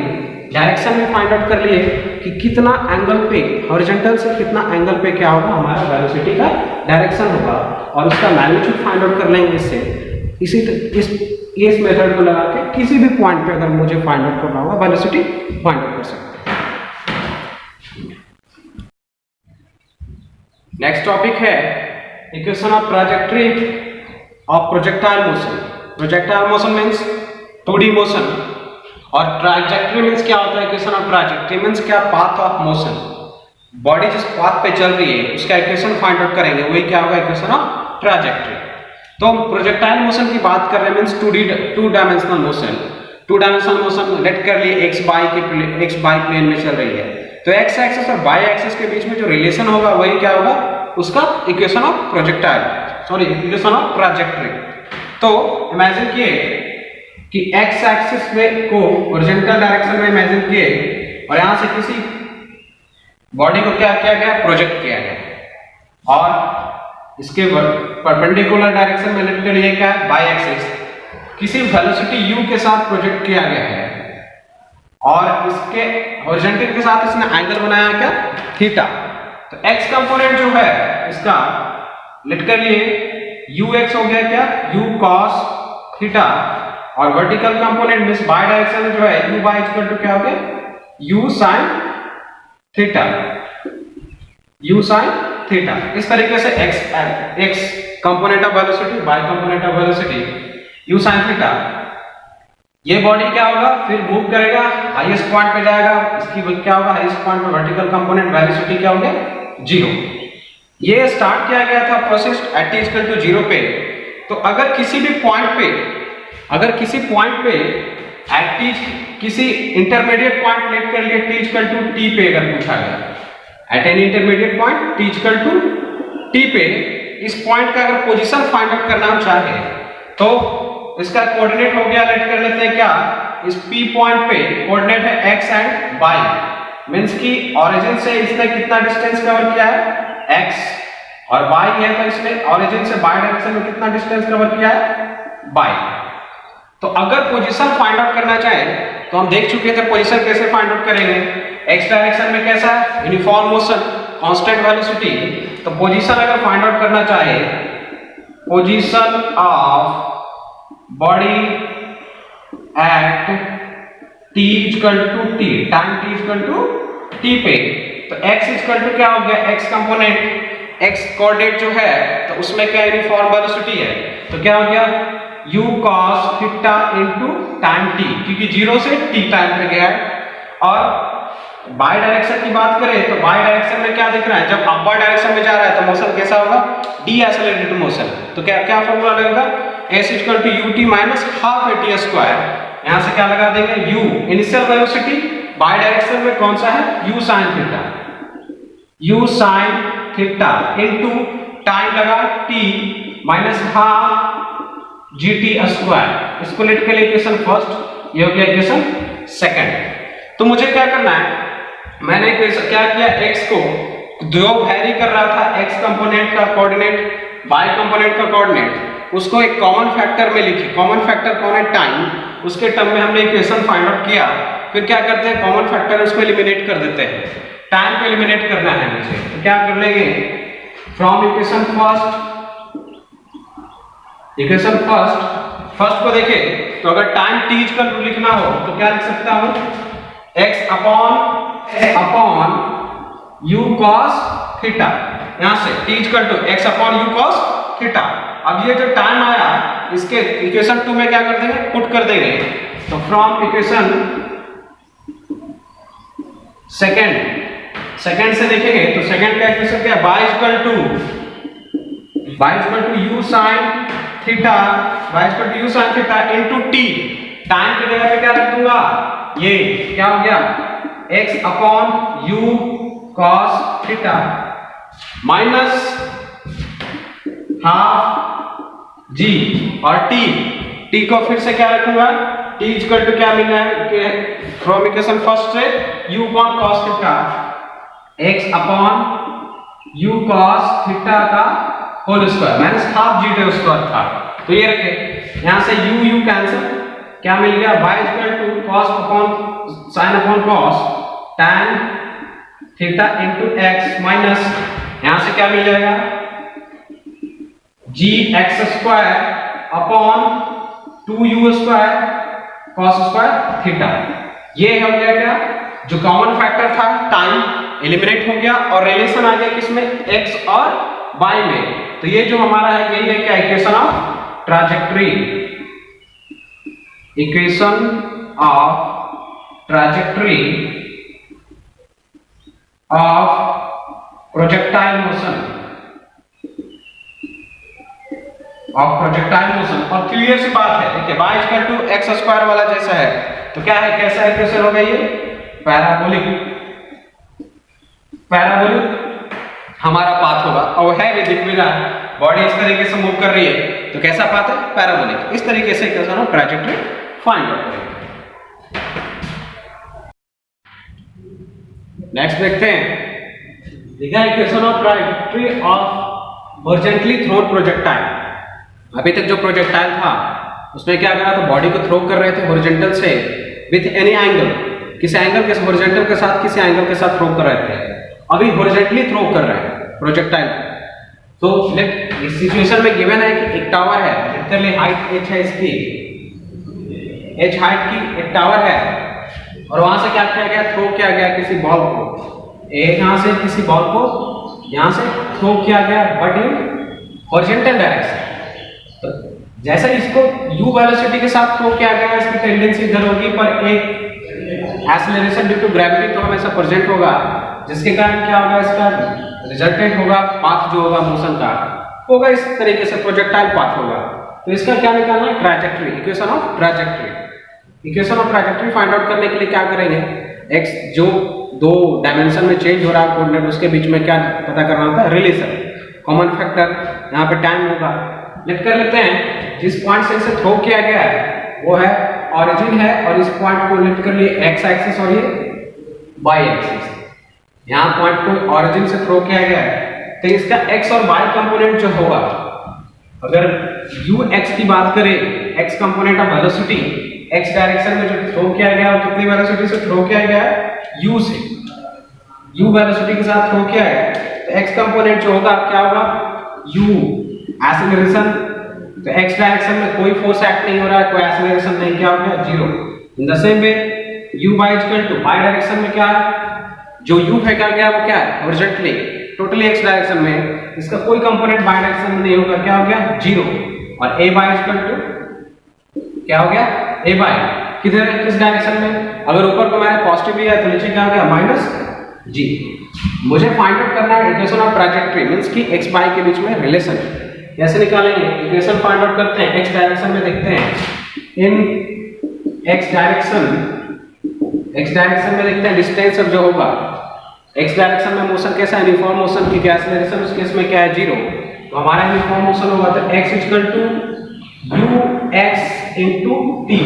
डायरेक्शन में फाइंड आउट कर लिए कि कितना एंगल पे हॉरिजॉन्टल से कितना एंगल पे क्या होगा हमारा वेलोसिटी का डायरेक्शन होगा, और उसका मैग्नीट्यूड फाइंड आउट कर लेंगे इससे। इस मेथड को लगा के किसी भी पॉइंट पे अगर मुझे फाइंड आउट करना होगा वेलोसिटी फाइंड आउट कर सकते हैं। नेक्स्ट टॉपिक है equation of trajectory of projectile motion. Projectile motion means 2D motion, और ट्रैजेक्टरी मींस क्या होता है, इक्वेशन ऑफ ट्रैजेक्टरी मींस क्या पाथ ऑफ मोशन। बॉडी जिस पाथ पे चल रही है उसका इक्वेशन फाइंड आउट करेंगे, वही क्या होगा इक्वेशन ऑफ ट्रैजेक्टरी। तो हम प्रोजेक्टाइल मोशन की बात कर रहे हैं means 2 dimensional motion. 2 dimensional motion let कर लिए x बाई प्लेन में चल रही है, तो x एक्सिस और y एक्सिस के बीच में जो रिलेशन होगा वही क्या होगा उसका equation of projectile, sorry equation of trajectory. तो इमेजिन किए कि एक्स एक्सिस में को हॉरिजॉन्टल डायरेक्शन में इमेजिन किए और यहां से किसी बॉडी को क्या किया गया, प्रोजेक्ट किया गया और इसके परपेंडिकुलर डायरेक्शन में लिफ्ट कर लिए क्या है, बाई एक्सिस किसी वेलोसिटी u के साथ प्रोजेक्ट किया गया है और इसके हॉरिजॉन्टल के साथ इसने एंगल बनाया क्या, थीटा। तो x कंपोनेंट जो है इसका लिट कर लिए ux हो गया क्या, u cos थीटा और vertical component means by direction में जो है u बाय इक्वल टू क्या हो गया, u sin theta, u sin theta. इस तरीके से x component of velocity bye component of velocity u sin theta, ये बॉडी क्या होगा, फिर मूव करेगा, हाईएस्ट पॉइंट पे जाएगा, इसकी क्या होगा, हाईएस्ट पॉइंट पे वर्टिकल कंपोनेंट वेलोसिटी क्या हो गया, 0। ये स्टार्ट किया गया था process at t equal to 0 पे। तो अगर किसी भी पॉइंट पे, अगर किसी पॉइंट पे एट t किसी इंटरमीडिएट पॉइंट लेट कर लिए t इक्वल टू t पे अगर पूछा गया at an intermediate point t equal to t पे, इस पॉइंट का अगर पोजीशन फाइंड आउट करना हम चाहे तो इसका कोऑर्डिनेट हो गया, लेट कर लेते हैं क्या, इस P पॉइंट पे कोऑर्डिनेट है x एंड y, मींस की ओरिजिन से इसने कितना डिस्टेंस कवर किया है x और y है तो इसने ओरिजिन से y डायरेक्शन में कितना डिस्टेंस कवर किया है y। तो अगर पोजीशन फाइंड आउट करना चाहे तो हम देख चुके थे पोजीशन कैसे फाइंड आउट करेंगे, x डायरेक्शन में कैसा है, यूनिफॉर्म मोशन, कांस्टेंट वेलोसिटी। तो पोजीशन अगर फाइंड आउट करना चाहे, position of body at t equal to t, time t equal to t पे, तो x इक्वल टू क्या हो गया, x कंपोनेंट x कोऑर्डिनेट जो है तो उसमें क्या यूनिफॉर्म वेलोसिटी है, तो क्या हो गया u cos theta into time t, क्योंकि 0 से t टाइम पे गया है। और बाय डायरेक्शन की बात करें तो बाय डायरेक्शन में क्या दिख रहा है, जब अपवर्ड डायरेक्शन में जा रहा है तो मोशन कैसा होगा, डी एक्सेलरेटेड मोशन। तो क्या क्या फॉर्मूला लगेगा, s equal to ut minus half at square, यहां से क्या लगा देंगे u initial velocity by direction में कौन सा है, u sin theta, u sin theta into time लगा t minus half gt square. इसको लेट के लिए इक्वेशन फर्स्ट, ये हो गया इक्वेशन सेकंड। तो मुझे क्या करना है, मैंने क्या किया, x को दो वेरी कर रहा था, x कंपोनेंट का कोऑर्डिनेट y कंपोनेंट का कोऑर्डिनेट, उसको एक कॉमन फैक्टर में लिखी, कॉमन फैक्टर कौन है, टाइम, उसके टर्म में हमने इक्वेशन फाइंड आउट किया। फिर क्या करते हैं, कॉमन फैक्टर उसको एलिमिनेट कर देते हैं, टाइम को एलिमिनेट करना है मुझे, तो क्या कर लेंगे, फ्रॉम इक्वेशन फर्स्ट को देखें तो अगर टाइम t इक्वल टू लिखना हो तो क्या लिख सकता हूं, x upon u cos theta, यहां से t equal to x upon u cos theta. अब ये जो टाइम आया इसके इक्वेशन 2 में क्या कर देंगे, पुट कर देंगे। तो फ्रॉम इक्वेशन सेकंड से देखेंगे तो सेकंड का इक्वेशन क्या है, y equal to u sin theta, y equal to u sin theta into t, time की जगह पे क्या रख दूंगा, ये क्या हो गया, x upon u cos theta minus half g और t को फिर से क्या रखूंगा, t इक्वल टू क्या मिलना है, फ्रॉम इक्वेशन फर्स्ट से u upon cos theta, x upon u cos theta का whole square minus half g t square था। तो ये रखे, यहां से u कैंसिल, क्या मिल गया, y equal to cos upon sin upon cos tan theta into x minus, यहां से क्या मिल जाएगा, g x square upon 2u square cos square theta. ये हो गया क्या, जो कॉमन फैक्टर था टाइम एलिमिनेट हो गया और रिलेशन आ गया किसमें, x और y में। तो ये जो हमारा है यही है क्या, equation of trajectory, equation of trajectory of projectile motion, और क्लियर सी बात है, देखिए y equal to x square वाला जैसा है, तो क्या है, कैसा इक्वेशन हो गई, ये पैराबोलिक हमारा पाथ होगा, और है भी दिख भी रहा है, बॉडी इस तरीके से मूव कर रही है, तो कैसा पाथ है, पैराबोलिक। इस तरीके से equation of trajectory find out करेंगे। नेक्स्ट देखते हैं, देखा equation of trajectory of horizontally thrown projectile. अभी तक जो प्रोजेक्टाइल था उसमें क्या करा था, बॉडी को थ्रो कर रहे थे हॉरिजॉन्टल से विथ एनी एंगल, किसी एंगल के हॉरिजॉन्टल के साथ किसी एंगल के साथ थ्रो कर रहे थे। अभी हॉरिजॉन्टली थ्रो कर रहे हैं प्रोजेक्टाइल। तो लेट इस सिचुएशन में गिवन है कि एक टावर है, लिटरली हाइट h है इसकी, h हाइट की एक टावर है और वहां से क्या किया गया, थ्रो किया गया किसी बॉल को, यहां से किसी बॉल को यहां से थ्रो किया गया बट इन हॉरिजॉन्टल डायरेक्शन। तो जैसे इसको u वेलोसिटी के साथ थ्रो किया गया, इसकी टेंडेंसी इधर होगी, पर एक एक्सेलरेशन ड्यू टू ग्रेविटी तो हमेशा प्रेजेंट होगा, जिसके कारण क्या होगा, इसका रिजल्टेंट होगा पाथ जो होगा मोशन का होगा इस तरीके से प्रोजेक्टाइल पाथ होगा। तो इसका क्या निकालना है, trajectory, equation of trajectory. Equation of trajectory find out करने के लिए क्या करेंगे, x जो दो डायमेंशन में चेंज हो रहा है कोऑर्डिनेट, उसके बीच में क्या पता करना होता है, रिलेशन, कॉमन फैक्टर, यहाँ पे टाइम होगा। लेट कर लेते हैं जिस पॉइंट से इसे थ्रो किया गया है वो है ऑरिजिन है, और इस पॉइंट को लेट कर लिए x एक्सिस और ये y एक्सिस। यहाँ पॉइंट को ऑरिजिन से थ्रो किया गया है, तो इसका x और y कंपोनेंट जो होगा, अगर ux की बात करें, x component of velocity, x direction में जो थ्रो किया गया है कितनी वेलोसिटी से थ्रो किया गया है, u से, u वेलोसिटी के साथ थ्रो किया है, तो x कंपोनेंट जो होगा क्या होगा, u एक्सेलरेशन, तो x डायरेक्शन में कोई फोर्स एक्ट नहीं हो रहा है, कोई एक्सेलरेशन नहीं, क्या हो गया, zero. In the same way u y equal to y direction में क्या है, जो u फेंका गया वो क्या है, हॉरिजॉन्टली टोटली x डायरेक्शन में, इसका कोई कंपोनेंट y डायरेक्शन में नहीं होगा, क्या हो गया, जीरो। और a y इक्वल टू क्या हो गया, a y किधर है, किस डायरेक्शन में, अगर ऊपर को मैंने पॉजिटिव लिया तो नीचे क्या हो गया, माइनस g। मुझे फाइंड आउट करना है इक्वेशन ऑफ ट्रैजेक्टरी, मींस कि x y के बीच में रिलेशन कैसे निकालेंगे। इक्वेशन फाइंड आउट करते हैं, x डायरेक्शन में देखते हैं, इन x डायरेक्शन में देखते हैं डिस्टेंस अब जो होगा, x डायरेक्शन में मोशन कैसा है, यूनिफॉर्म मोशन की एक्सेलरेशन उस केस में क्या है, जीरो। तो हमारा यूनिफॉर्म मोशन होगा तो x equal to ux into t,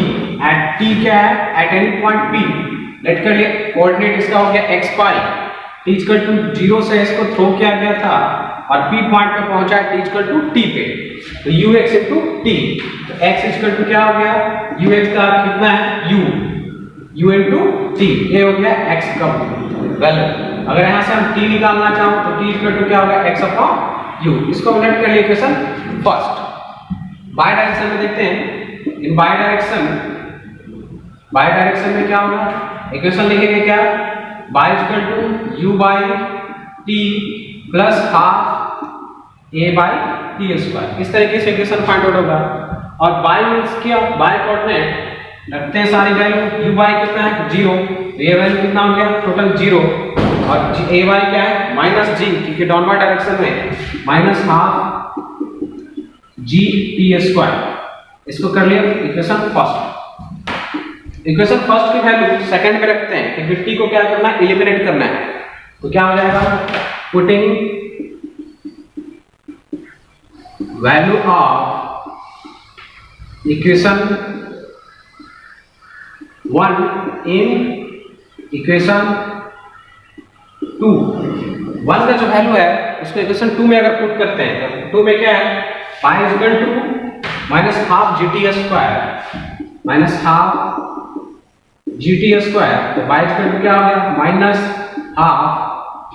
at t क्या है, at any point p, let कर लिए कोऑर्डिनेट इसका हो गया x y, t equal to 0 से इसको थ्रो किया गया था और p पॉइंट पे पहुंचा है t इक्वल टू t पे, तो ux इनटू t, तो x इक्वल टू क्या हो गया, ux का कितना है, u इनटू t, ये हो गया x का वैल्यू। अगर यहां से हम t निकालना चाहो तो t इक्वल टू क्या होगा, x अपॉन u। इसको लेट कर लिए इक्वेशन फर्स्ट। बाय डायरेक्शन में देखते हैं, इन बाय डायरेक्शन में क्या होगा, इक्वेशन लिखेंगे क्या, y equal to u by t plus half a by t square. इस तरीके से इक्वेशन फाइंड आउट होगा। और y मींस क्या, y कोऑर्डिनेट रखते हैं सारी वैल्यू, u बाय कितना है, 0, तो ये वैल्यू कितना हो गया, टोटल 0, और a बाय क्या है, माइनस g, क्योंकि डाउनवर्ड डायरेक्शन में, minus half g t square. इसको कर लिया इक्वेशन फर्स्ट। इक्वेशन फर्स्ट की वैल्यू सेकंड में रखते हैं, क्योंकि t को क्या करना है, एलिमिनेट करना है। तो क्या हो जाएगा, putting value of equation 1 in equation 2। 1 का जो वैल्यू है उसको इक्वेशन 2 में अगर पुट करते हैं, 2 में क्या है, y equal to minus half gt square, minus half gt square, तो y इक्वल टू क्या हो गया, माइनस हाफ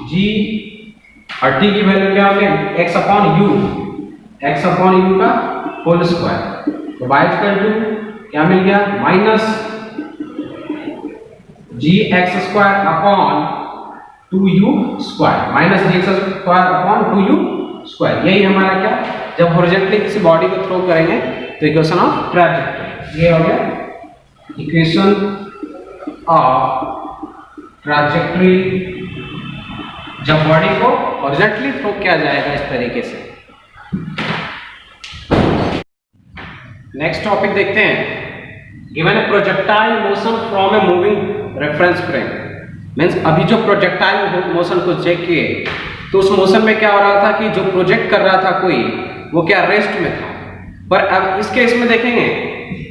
g, और t की वैल्यू क्या हो गया, x अपॉन u का होल स्क्वायर, तो y इक्वल टू क्या मिल गया, minus gx square upon 2u square, minus gx square upon 2u square. यही हमारा क्या, जब हॉरिजॉन्टली किसी बॉडी को थ्रो करेंगे तो इक्वेशन ऑफ ट्रैजेक्टरी, ये हो गया इक्वेशन ऑफ ट्रैजेक्टरी, जब बॉडी को हॉरिजॉन्टली थ्रो किया जाएगा इस तरीके से। नेक्स्ट टॉपिक देखते हैं, given a projectile motion from a moving reference frame. Means अभी जो प्रोजेक्टाइल मोशन को चेक किए तो उस मोशन में क्या हो रहा था कि जो प्रोजेक्ट कर रहा था कोई, वो क्या रेस्ट में था। पर अब इस केस में देखेंगे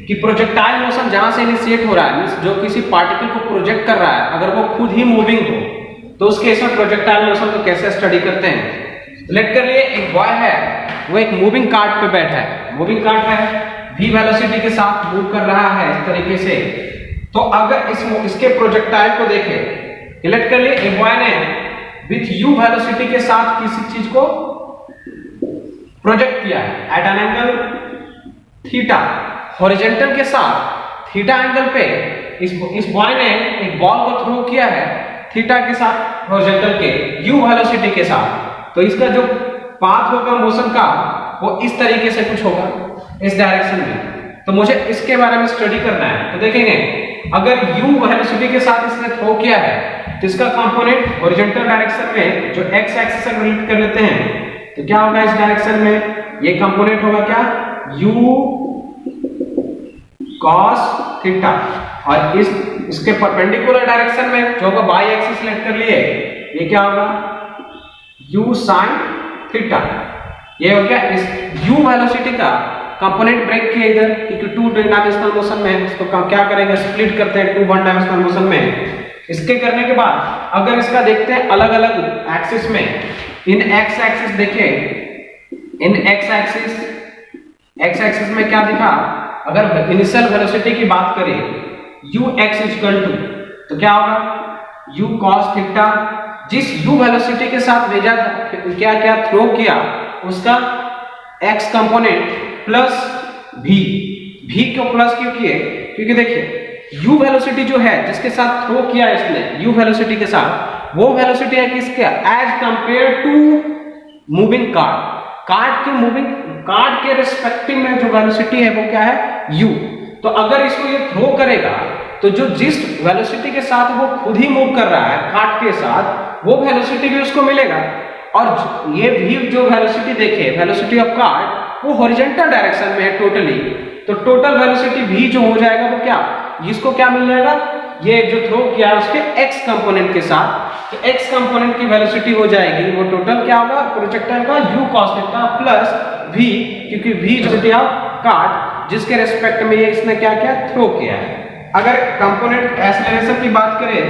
कि प्रोजेक्टाइल मोशन जहां से इनिशिएट हो रहा है, मींस जो किसी पार्टिकल को प्रोजेक्ट कर रहा है, अगर वो खुद ही मूविंग हो तो उस केस में प्रोजेक्टाइल मोशन को कैसे स्टडी करते हैं। लेट कर लिए एक बॉय है, वो एक मूविंग कार्ट पे बैठा है, मूविंग कार्ट है, v वेलोसिटी के साथ मूव कर रहा है इस तरीके से। तो अगर इसके प्रोजेक्टाइल को देखें, लेट कर लिए एक बॉय ने विथ u वेलोसिटी के साथ किसी चीज को प्रोजेक्ट किया है at an angle theta, horizontal के साथ थीटा एंगल पे इस बॉय ने एक बॉल को थ्रो किया है थीटा के साथ हॉरिजॉन्टल के u वेलोसिटी के साथ। तो इसका जो पाथ होगा मोशन का वो इस तरीके से कुछ होगा, इस डायरेक्शन में। तो मुझे इसके बारे में स्टडी करना है। तो देखेंगे अगर u वेलोसिटी के साथ इसने थ्रो किया है तो इसका कंपोनेंट हॉरिजॉन्टल डायरेक्शन में जो x एक्सिस से रिलेट कर लेते हैं, तो क्या होगा इस डायरेक्शन में, ये कंपोनेंट होगा क्या, u cos थीटा, और इसके परपेंडिकुलर डायरेक्शन में जो होगा y एक्सिस सेलेक्ट कर लिए, ये क्या होगा u sin थीटा। ये हो गया इस u वेलोसिटी का कंपोनेंट ब्रेक किया इधर, क्योंकि टू डायमेंशनल मोशन में है, इसको क्या करेंगे, स्प्लिट करते हैं टू वन डायमेंशनल मोशन में। इसके करने के बाद अगर इसका देखते हैं अलग अलग एक्सिस में, इन x एक्सिस देखिए, इन x एक्सिस में क्या दिखा, अगर इनिशियल वेलोसिटी की बात करें ux इक्वल टू, तो क्या होगा u cos थीटा, जिस u वेलोसिटी के साथ भेजा क्या क्या थ्रो किया उसका x कंपोनेंट प्लस v को प्लस क्यों किए, क्योंकि देखिए u वेलोसिटी जो है जिसके साथ थ्रो किया इसने u वेलोसिटी के साथ, वो वेलोसिटी है किसके, as compare to moving car के रिस्पेक्टिव में जो वेलोसिटी है वो क्या है u। तो अगर इसको ये थ्रो करेगा तो जो जिस वेलोसिटी के साथ वो खुद ही मूव कर रहा है कार्ड के साथ, वो वेलोसिटी भी उसको मिलेगा। और ये भी जो वेलोसिटी देखे, वेलोसिटी ऑफ कार्ड वो हॉरिजॉन्टल डायरेक्शन में है टोटली, तो टोटल वेलोसिटी v जो हो जाएगा वो क्या, इसको क्या मिल जाएगा, ये जो थ्रो किया है उसके x कंपोनेंट के साथ, तो x कंपोनेंट की वेलोसिटी हो जाएगी वो टोटल क्या होगा, प्रोजेक्टाइल का u cos theta plus v, क्योंकि v वेलोसिटी ऑफ कार्ड जिसके रेस्पेक्ट में ये इसने क्या किया, थ्रो किया है। अगर कंपोनेंट एक्सेलरेशन की बात करें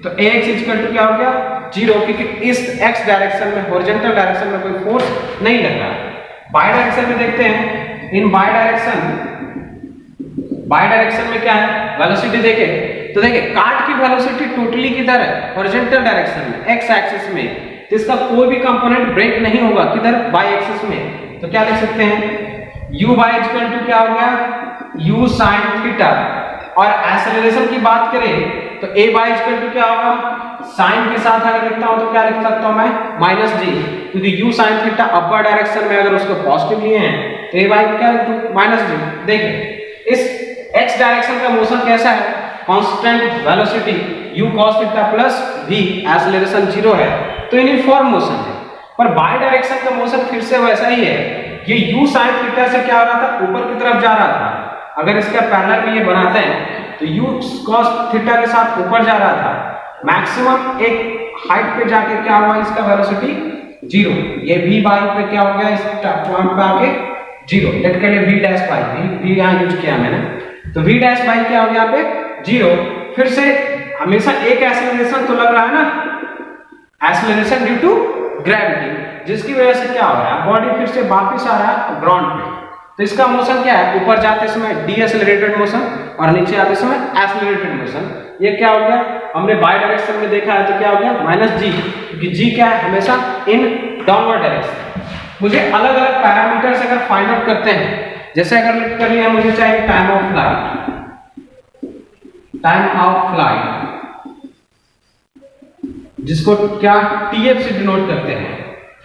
तो ax इक्वल टू क्या हो गया 0, क्योंकि इस x डायरेक्शन में हॉरिजॉन्टल डायरेक्शन में कोई फोर्स नहीं लग रहा है। बाय डायरेक्शन में देखते हैं, इन बाय डायरेक्शन में क्या है, वेलोसिटी देखे तो देखिए कार्ड की वेलोसिटी टोटली किधर है, हॉरिजॉन्टल डायरेक्शन में x एक्सिस में, तो इसका कोई भी कंपोनेंट ब्रेक नहीं होगा किधर, y एक्सिस में। तो क्या लिख सकते हैं u y इक्वल टू क्या हो गया u sin थीटा, और एक्सेलरेशन की बात करें तो a y इक्वल टू क्या होगा, साइन के साथ अगर लिखता हूं तो क्या लिख सकता हूं मैं, माइनस g, क्योंकि u sin theta upper direction में अगर उसको पॉजिटिव लिए हैं तो a y क्या लिख दूं, माइनस g। देखिए इस x डायरेक्शन का मोशन कैसा है, constant velocity u cos theta plus v, acceleration 0 है तो यूनिफॉर्म मोशन है। पर बाय डायरेक्शन का मोशन फिर से वैसा ही है, ये u sin थीटा से क्या हो रहा था, ऊपर की तरफ जा रहा था। अगर इसका पैरेलल में ये बनाते हैं तो u cos थीटा के साथ ऊपर जा रहा था, मैक्सिमम एक हाइट पे जाके क्या हुआ, इसका वेलोसिटी 0, ये v बाई पे क्या हो गया, इस पॉइंट पे आके 0, लेट कर लिए v डैश बाई, v यहां यूज किया मैंने, तो v डैश बाई क्या हो गया यहाँ पे 0। फिर से हमेशा एक एक्सेलरेशन तो लग रहा है ना, एक्सेलरेशन ड्यू टू ग्रेविटी, जिसकी वजह से क्या हो रहा है, बॉडी फिर से वापस आ रहा है ग्राउंड पे। तो इसका मोशन क्या है, ऊपर जाते समय डीएक्सेलरेटेड मोशन और नीचे आते समय एक्सेलरेटेड मोशन। ये क्या हो गया, हमने बाय डायरेक्शन में देखा है तो क्या हो गया माइनस g, क्योंकि g क्या है हमेशा इन डाउनवर्ड डायरेक्शन। मुझे अलग अलग पैरामीटर्स अगर फाइंड आउट करते हैं, जैसे अगर लिख कर लिया मुझे चाहिए टाइम ऑफ फ्लाइट, जिसको क्या TF से डिनोट करते हैं।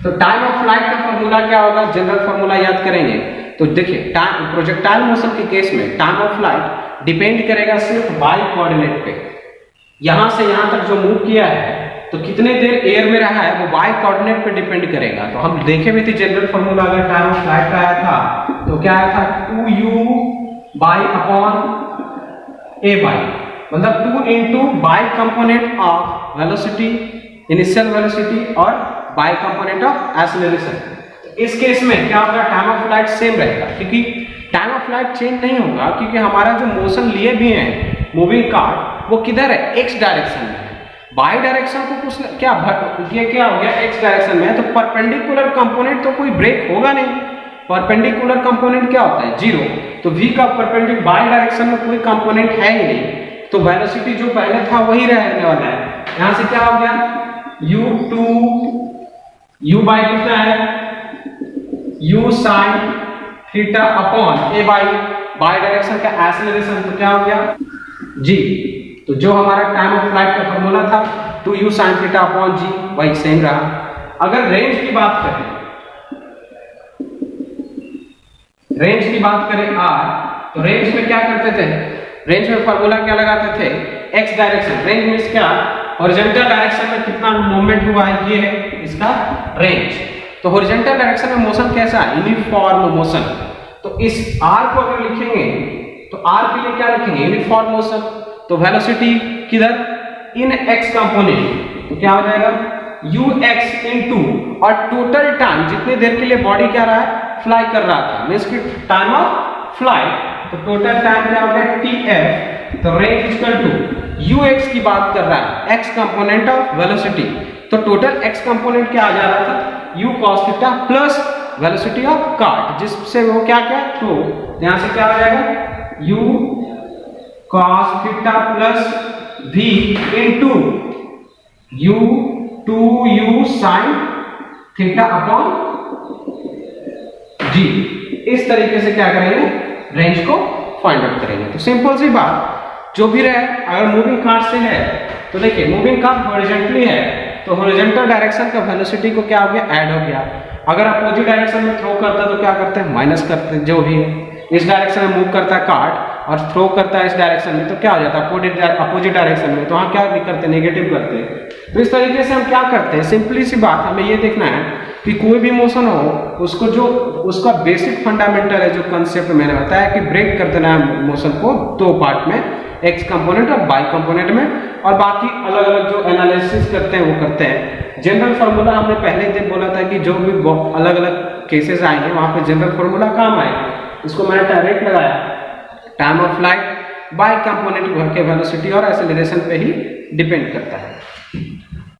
तो टाइम ऑफ फ्लाइट का फॉर्मूला क्या होगा, जनरल फॉर्मूला याद करेंगे तो देखिए प्रोजेक्टाइल मोशन के केस में टाइम ऑफ फ्लाइट डिपेंड करेगा सिर्फ y कोऑर्डिनेट पे। यहां से यहां तक जो मूव किया है तो कितने देर एयर में रहा है वो y कोऑर्डिनेट पे डिपेंड करेगा। तो हम देखे भी थे जनरल फॉर्मूला, अगर टाइम ऑफ फ्लाइट का आया था तो क्या आया था 2u by upon a by, मतलब 2 into by component of velocity, initial velocity और बाई कंपोनेंट ऑफ एक्सेलरेशन। इस केस में क्या होगा, टाइम ऑफ फ्लाइट सेम रहेगा, क्योंकि टाइम ऑफ फ्लाइट चेंज नहीं होगा, क्योंकि हमारा जो मोशन लिए भी है मूविंग कार्ट वो किधर है, एक्स डायरेक्शन में है। बाई डायरेक्शन को कुछ क्या ये क्या हो गया, एक्स डायरेक्शन में है, तो परपेंडिकुलर कंपोनेंट तो कोई ब्रेक होगा नहीं। परपेंडिकुलर कंपोनेंट क्या होता है, जीरो। तो v का परपेंडिकुलर बाई डायरेक्शन में कोई कंपोनेंट है ही नहीं, तो वेलोसिटी जो पहले था वही रहने वाला है। यहां से क्या हो गया, u2 u बाई कितना है, u sin theta upon a by direction का एक्सेलरेशन, तो क्या हो गया g। तो जो हमारा टाइम ऑफ फ्लाइट का फॉर्मूला था 2u sin theta upon g, वही सेम रहा। अगर रेंज की बात करें, रेंज की बात करें r, तो रेंज में क्या करते थे, रेंज में फॉर्मूला क्या लगाते थे, x डायरेक्शन। रेंज में क्या, हॉरिजॉन्टल डायरेक्शन में कितना मूवमेंट हुआ है, ये है इसका रेंज। तो हॉरिजॉन्टल डायरेक्शन में मोशन कैसा है, यूनिफॉर्म मोशन। तो इस r को अगर लिखेंगे तो r के लिए क्या लिखेंगे, यूनिफॉर्म मोशन। तो वेलोसिटी किधर, इन x कंपोनेंट, तो क्या हो जाएगा ux इनटू, और टोटल टाइम जितने देर के लिए बॉडी क्या रहा है, फ्लाई कर रहा था, मींस कि टाइम ऑफ फ्लाइट। तो टोटल टाइम क्या हो गया tf। तो रेंज इक्वल टू ux की बात कर रहा है, x कंपोनेंट ऑफ वेलोसिटी। तो टोटल x कंपोनेंट क्या आ जा रहा था, u cos theta plus velocity of cart, जिससे वो क्या क्या, तो यहां से क्या हो जाएगा u cos theta plus v into u 2u sin theta upon g। इस तरीके से क्या करेंगे, रेंज को फाइंड आउट करेंगे। तो सिंपल सी बात, जो भी रहे, अगर मूविंग कार्ट से है तो देखिए मूविंग कार्ट हॉरिजॉन्टली है, तो हॉरिजॉन्टल डायरेक्शन का वेलोसिटी को क्या हो गया, ऐड हो गया। अगर अपोजिट डायरेक्शन में थ्रो करता है तो क्या करते हैं, माइनस करते हैं। जो भी है इस डायरेक्शन में मूव करता है कार्ट और थ्रो करता है इस डायरेक्शन में, तो क्या हो जाता है अपोजिट डायरेक्शन में, तो वहाँ क्या भी करते हैं, नेगेटिव करते हैं। तो इस तरीके से हम क्या करते हैं, सिंपली सी बात हमें ये देखना है कि कोई भी मोशन हो, उसको जो उसका बेसिक फंडामेंटल है, जो कंसेप्ट मैंने बताया कि ब्रेक कर देना है मोशन को दो पार्ट में, एक्स कंपोनेंट और बाई कंपोनेंट में, और बाकी अलग अलग जो एनालिसिस करते हैं वो करते हैं। जनरल फार्मूला हमने पहले दिन बोला था कि जो भी अलग अलग केसेस आएंगे वहां पे जनरल फार्मूला काम आएगा। इसको मैंने डायरेक्ट लगाया, time of flight by component के वेलोसिटी और एक्सेलरेशन पे ही डिपेंड करता है।